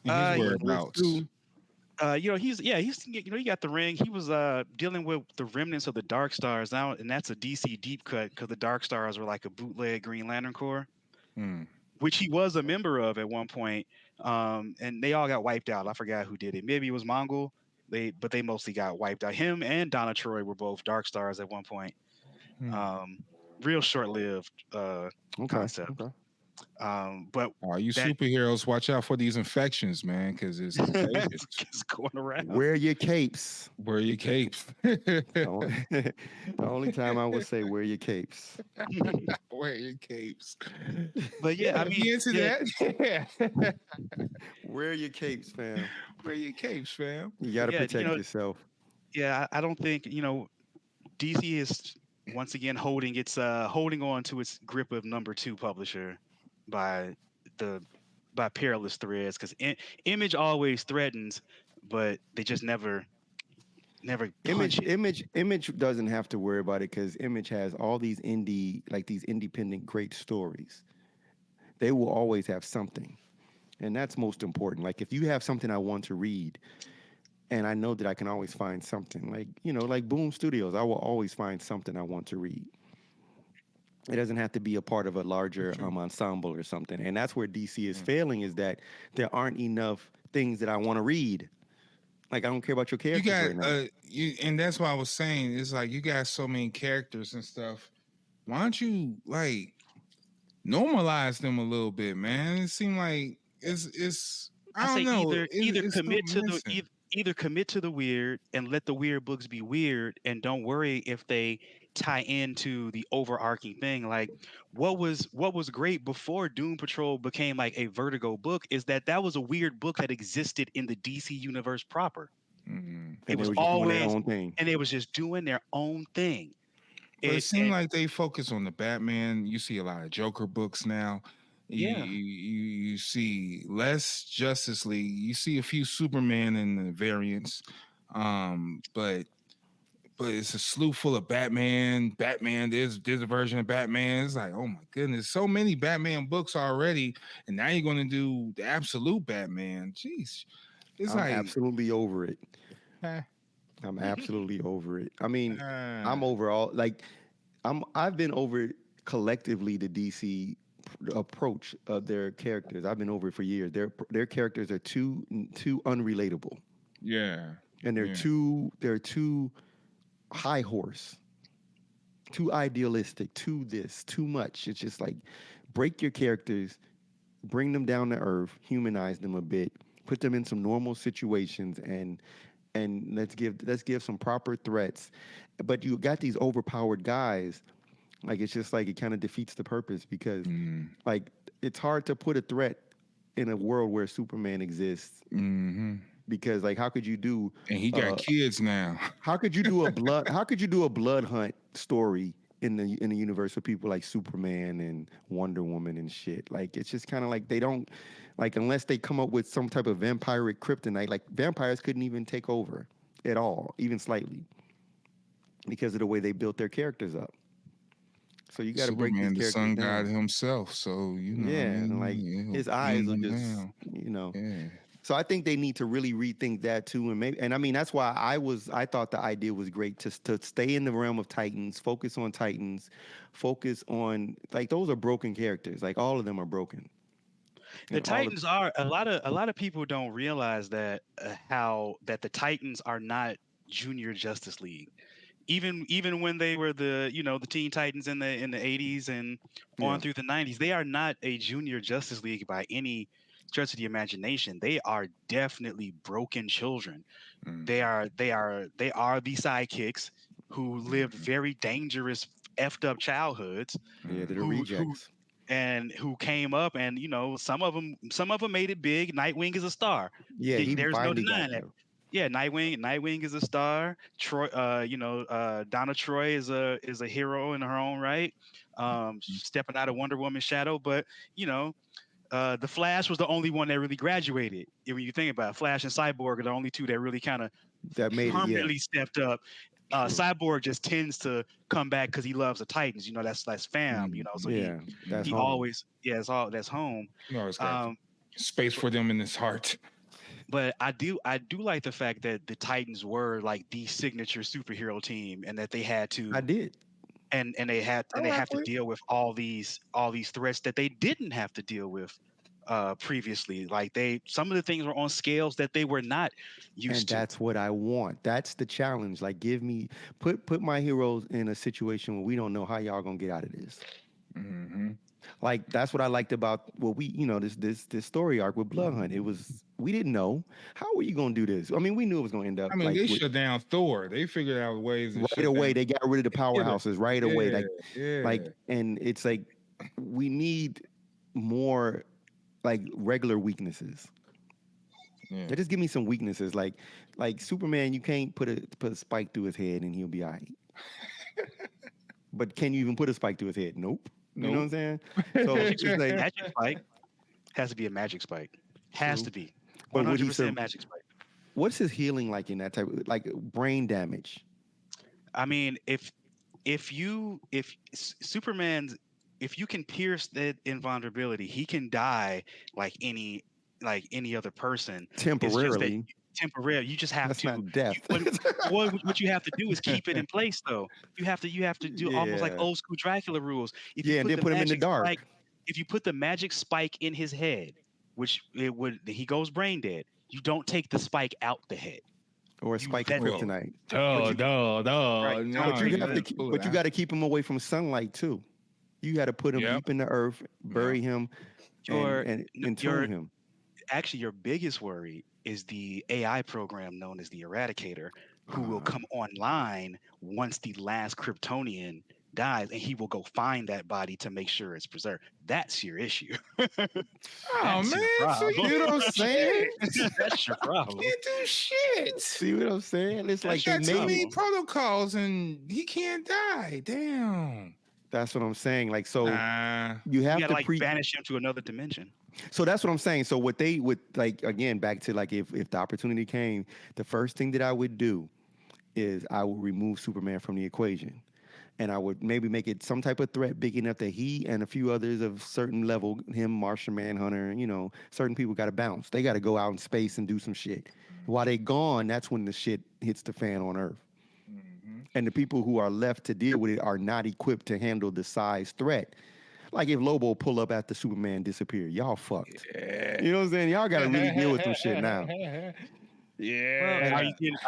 And his whereabouts? He's he got the ring. He was dealing with the remnants of the Dark Stars now, and that's a DC deep cut because the Dark Stars were like a bootleg Green Lantern Corps, which he was a member of at one point. And they all got wiped out. I forgot who did it. Maybe it was Mongol. But they mostly got wiped out. Him and Donna Troy were both Dark Stars at one point. Real short-lived concept. Okay. But you superheroes, watch out for these infections, man, because it's contagious. It's going around. Wear your capes. Wear your capes. The only time I would say wear your capes. Wear your capes. But yeah, I mean, you into that? Wear your capes, fam. Wear your capes, fam. You got to protect yourself. Yeah, I don't think DC is once again holding on to its grip of number 2 publisher by perilous threads, because Image always threatens, but they just never punch it. Image doesn't have to worry about it because Image has all these these independent great stories. They will always have something, and that's most important. Like if you have something I want to read, and I know that I can always find something, like Boom Studios, I will always find something I want to read. It doesn't have to be a part of a larger ensemble or something. And that's where DC is failing, is that there aren't enough things that I want to read. Like, I don't care about your characters right now. And that's why I was saying, it's like you got so many characters and stuff. Why don't you, like, normalize them a little bit, man? It seems like it's I don't know. Either commit to the weird and let the weird books be weird, and don't worry if they tie into the overarching thing. Like what was great before Doom Patrol became like a Vertigo book is that was a weird book that existed in the DC universe proper. It was always doing their own thing, and they was just doing their own thing. But it seemed like they focus on the Batman. You see a lot of Joker books now. Yeah. You see less Justice League. You see a few Superman in the variants. But it's a slew full of Batman. There's a version of Batman. It's like, oh my goodness, so many Batman books already, and now you're going to do the absolute Batman. Jeez, I'm absolutely over it. I'm absolutely over it. I mean, I'm overall I've been over collectively the DC approach of their characters. I've been over it for years. Their characters are too unrelatable. Yeah, and they're too high horse, too idealistic, too this, too much. It's just like break your characters, bring them down to earth, humanize them a bit, put them in some normal situations, and let's give some proper threats. But you got these overpowered guys. Like it's just like it kind of defeats the purpose because like it's hard to put a threat in a world where Superman exists. Because like how could you do and he got kids now. How could you do a blood hunt story in the universe with people like Superman and Wonder Woman and shit? Like it's just kind of like they don't Like unless they come up with some type of vampiric kryptonite, like vampires couldn't even take over at all, even slightly, because of the way they built their characters up. So you got to break these Superman, the characters sun down. god himself. So you know, Yeah, what I mean? and like Yeah, his he'll eyes bring will them just, down. you know. Yeah. So I think they need to really rethink that too, and I mean that's why I thought the idea was great to stay in the realm of Titans, focus on Titans, focus on like those are broken characters, like all of them are broken. The And all of- Titans are a lot of people don't realize that how that the Titans are not Junior Justice League. Even when they were the the Teen Titans in the 80s and Yeah. on through the 90s, they are not a Junior Justice League by any stretch of the imagination. They are definitely broken children. They are the sidekicks who lived very dangerous, effed up childhoods, yeah, they're the who rejects. and who came up, and some of them made it big. Nightwing is a star. Yeah, he There's no finally denying got that. there. Yeah, Nightwing is a star. Troy, Donna Troy is a hero in her own right. Stepping out of Wonder Woman's shadow, but the Flash was the only one that really graduated. When you think about it, Flash and Cyborg are the only two that really kind of That made it. Yeah, permanently stepped up. Cyborg just tends to come back because he loves the Titans. That's fam. So yeah, that's he home. always that's home. You always got space for them in his heart. But I do like the fact that the Titans were like the signature superhero team, and that they had to I did. and they have to deal with all these threats that they didn't have to deal with previously. Like some of the things were on scales that they were not used And to. that's what I want. That's the challenge. Like put my heroes in a situation where we don't know how y'all gonna get out of this. Mm-hmm. Like that's what I liked about this story arc with Blood Hunt. It was we didn't know how were you gonna do this. I mean, we knew it was gonna end up. I mean, they shut down Thor. They figured out ways to right away. They got rid of the powerhouses right away. And it's like we need more like regular weaknesses. Yeah. Just give me some weaknesses. Like Superman, you can't put a spike through his head and he'll be all right. But can you even put a spike through his head? Nope. You know what I'm saying? So it's like, Magic spike has to be a magic spike. Has to be. But would he 100% magic spike. what's his healing like in that type of like brain damage? I mean, if Superman's if you can pierce that invulnerability, he can die like any other person. Temporarily. Temporary. You just have That's to. not death. What you have to do is keep it in place, though. You have to do almost like Yeah. old school Dracula rules. If you And then put him in the magic dark. if you put the magic spike in his head, which he goes brain dead. You don't take the spike out the head. Or a spike that- kryptonite. Right. No, But you got to keep him away from sunlight too. You got to put him deep in the earth, bury him, and entomb him. Actually, your biggest worry is the AI program known as the Eradicator, who will come online once the last Kryptonian dies, and he will go find that body to make sure it's preserved. That's your issue. Oh That's your man, so problem. You know what I'm saying? That's your problem. can't do shit. See what I'm saying? It's like they Got too made many protocols and he can't die. Damn. That's what I'm saying. Like so, Nah. you have You to gotta banish him to another dimension. So that's what I'm saying. So what they would like again back to like if the opportunity came, the first thing that I would do is I would remove Superman from the equation. And I would maybe make it some type of threat big enough that he and a few others of certain level, him, Martian Manhunter, certain people got to bounce. They got to go out in space and do some shit. While they gone, that's when the shit hits the fan on Earth. And the people who are left to deal with it are not equipped to handle the size threat. Like if Lobo pull up after Superman disappear, y'all fucked. Yeah. You know what I'm saying? Y'all got to really deal with some shit now. Yeah. Are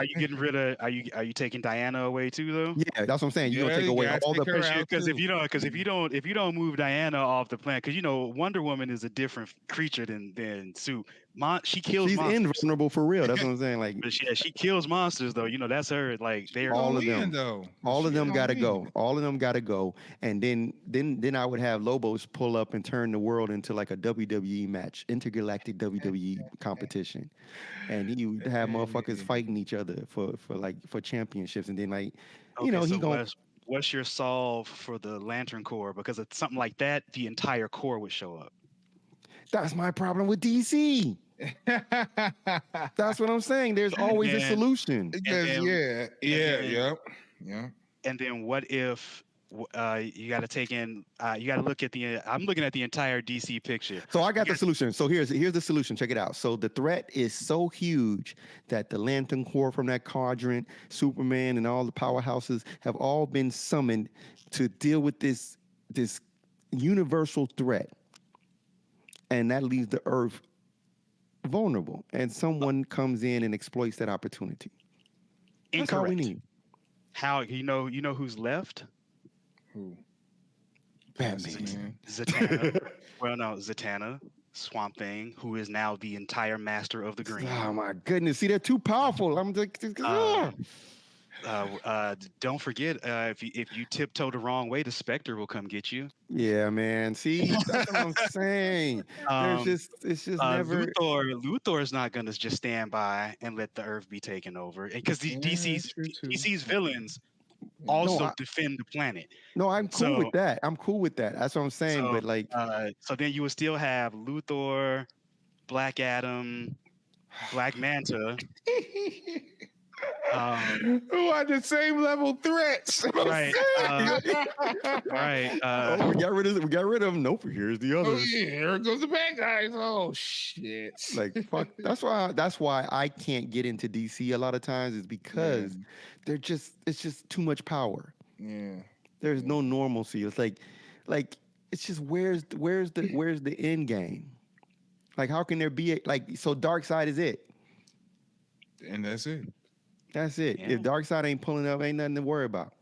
you getting rid of? Are you taking Diana away too though? Yeah, that's what I'm saying. You're Yeah, gonna take you away gotta all the take her out. Because if you don't move Diana off the planet, because Wonder Woman is a different creature than Sue. She kills She's monsters. invulnerable for real. That's what I'm saying. Like But she kills monsters though. That's her. Like they're all of Win, them. though. All of She them don't gotta win. go. All of them gotta go. And then I would have Lobos pull up and turn the world into like a WWE match, intergalactic WWE competition. And he would have motherfuckers fighting each other for championships. And then like, he so gonna what's your solve for the Lantern Corps? Because it's something like that, the entire Corps would show up. That's my problem with DC. That's what I'm saying. There's always a solution. Because yeah. And then what if you got to take in? You got to look at the. I'm looking at the entire DC picture. So I got the solution. So here's the solution. Check it out. So the threat is so huge that the Lantern Corps from that quadrant, Superman, and all the powerhouses have all been summoned to deal with this universal threat, and that leaves the Earth vulnerable. And someone comes in and exploits that opportunity. That's all we need. How you know who's left? Who? Batman. Zatanna. Well, no, Zatanna, Swamp Thing, who is now the entire master of the green. Oh my goodness! See, they're too powerful. I'm like, don't forget, if you tiptoe the wrong way, the Spectre will come get you. yeah, man. See, that's what I'm saying. It's just never. Luthor is not gonna just stand by and let the Earth be taken over, because DC's villains also defend the planet. No, I'm cool with that. I'm cool with that. That's what I'm saying. But like, so then you would still have Luthor, Black Adam, Black Manta. Who are the same level threats? Right. Right. we got rid of them. Nope. Here's the others. Oh, yeah, here goes the bad guys. Oh shit. Like fuck. That's why I can't get into DC a lot of times, is because it's just too much power. Yeah. There's no normalcy. It's like it's just where's the end game? Like, how can there be so Darkseid is it? And that's it. That's it. Yeah. If Darkseid ain't pulling up, ain't nothing to worry about.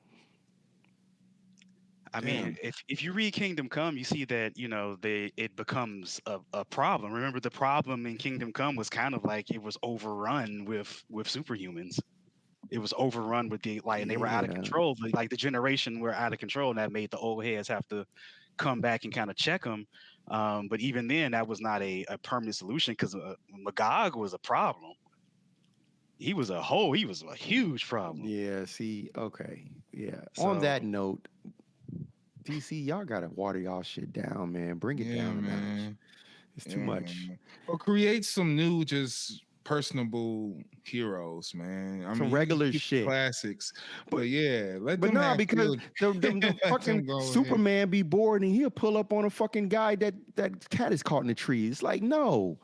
I mean, if you read Kingdom Come, you see that it becomes a problem. Remember, the problem in Kingdom Come was kind of like it was overrun with superhumans. It was overrun with and they were out of control. Like the generation were out of control, and that made the old heads have to come back and kind of check them. But even then, that was not a permanent solution, because Magog was a problem. He was a huge problem. Yeah, see, okay. Yeah. On that note, DC, y'all gotta water y'all shit down, man. Bring it down, man. It's too much. Man. Or create some new, just personable heroes, man. I mean, regular keep shit. Classics. But yeah, let them because the fucking Superman be bored and he'll pull up on a fucking guy that cat is caught in the tree. It's like, no.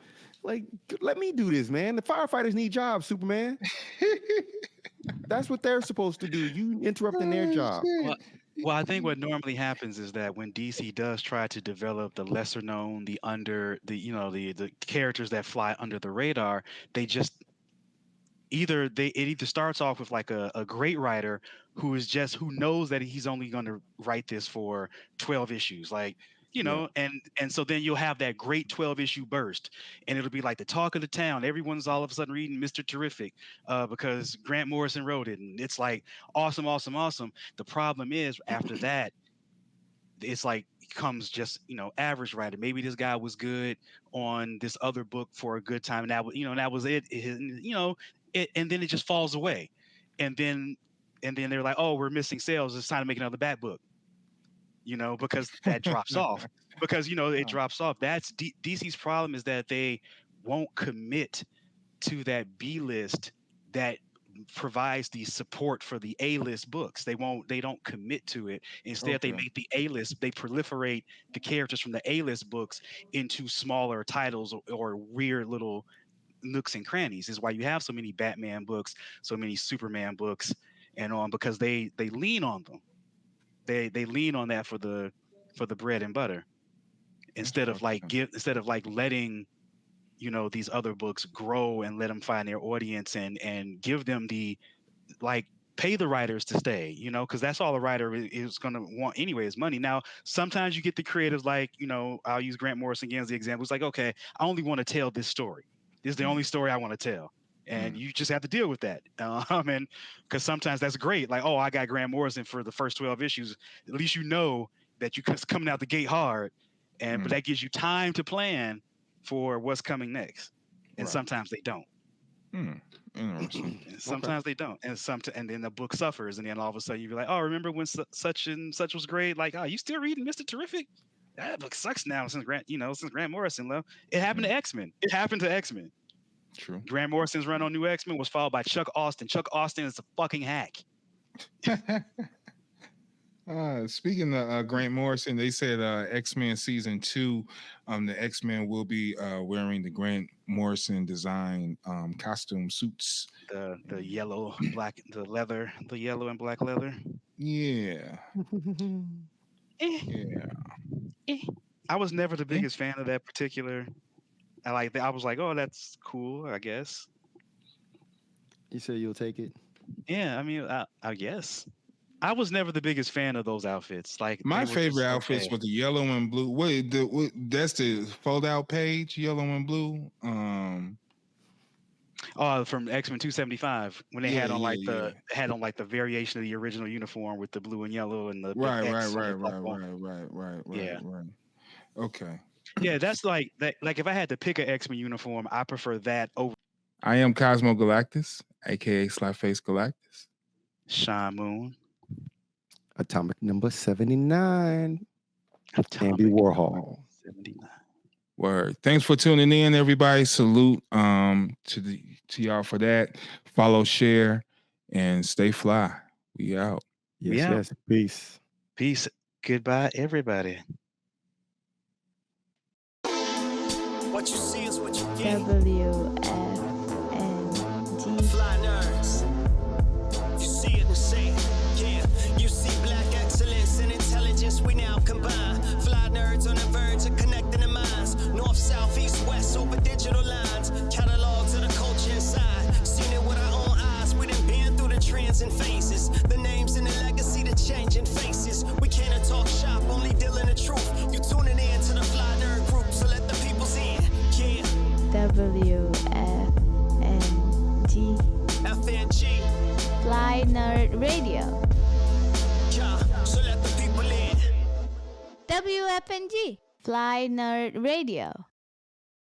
Like, let me do this, man. The firefighters need jobs, Superman. That's what they're supposed to do. You interrupting their job. Well, I think what normally happens is that when DC does try to develop the lesser known, the characters that fly under the radar, they just it either starts off with like a great writer who knows that he's only going to write this for 12 issues, like. And so then you'll have that great 12-issue burst, and it'll be like the talk of the town. Everyone's all of a sudden reading Mr. Terrific because Grant Morrison wrote it, and it's like awesome, awesome, awesome. The problem is after that, it's like comes just average writer. Maybe this guy was good on this other book for a good time, and that was it. And then it just falls away, and then they're like, oh, we're missing sales. It's time to make another Bat book. Because that drops off. Because it drops off. That's DC's problem, is that they won't commit to that B list that provides the support for the A list books. They don't commit to it. Instead, they make the A list. They proliferate the characters from the A list books into smaller titles or weird little nooks and crannies. Is why you have so many Batman books, so many Superman books, and on, because they lean on them. They lean on that for the bread and butter, instead of letting these other books grow and let them find their audience and give them pay the writers to stay, because that's all a writer is going to want anyway, is money. Now, sometimes you get the creatives I'll use Grant Morrison again as the example. It's like, okay, I only want to tell this story. This is the only story I want to tell. And you just have to deal with that. And because sometimes that's great. Like, oh, I got Grant Morrison for the first 12 issues. At least that you're coming out the gate hard. But that gives you time to plan for what's coming next. And sometimes they don't. Interesting. Sometimes they don't. And then the book suffers. And then all of a sudden you'll be like, oh, remember when such and such was great? Like, oh, you still reading Mr. Terrific? that book sucks now since Grant Morrison left. It happened to X-Men. It happened to X-Men. True. Grant Morrison's run on New X-Men was followed by Chuck Austin. Chuck Austin is a fucking hack. Speaking of Grant Morrison, they said X-Men season 2, the X-Men will be wearing the Grant Morrison design costume suits. The yellow, black, the yellow and black leather. Yeah. Yeah. I was never the biggest fan of that particular. I was like, oh, that's cool, I guess. You say you'll take it? Yeah, I mean, I guess. I was never the biggest fan of those outfits. Like My they were just favorite so outfits bad. was the yellow and blue. That's the fold out page, yellow and blue. From X-Men 275 when they had on like the variation of the original uniform with the blue and yellow and the big Right. X on the platform. Right. Okay. Yeah, that's like that. Like if I had to pick an X-Men uniform, I prefer that over I am Cosmo Galactus, aka Slyface Galactus. Sean Moon. Atomic number 79. Atomic Andy Warhol. 79. Word. Thanks for tuning in, everybody. Salute to y'all for that. Follow, share, and stay fly. We out. Yes, Yeah. yes. Peace. Peace. Goodbye, everybody. What you see is what you get. WFNG. Fly nerds. You see it and say it. Yeah, you see black excellence and intelligence we now combine. Fly nerds on the verge of connecting the minds. North, south, east, west over digital lines. Catalogs of the culture inside. Seen it with our own eyes. We done been through the trends and phases. The names and the legacy, the changing faces. We can't talk shop, only dealing the truth. You tuning in to the Fly Nerd group, so let the people's in. Yeah. WFNG. FNG. Fly Nerd Radio. Yeah, so let the people in. WFNG. Fly Nerd Radio.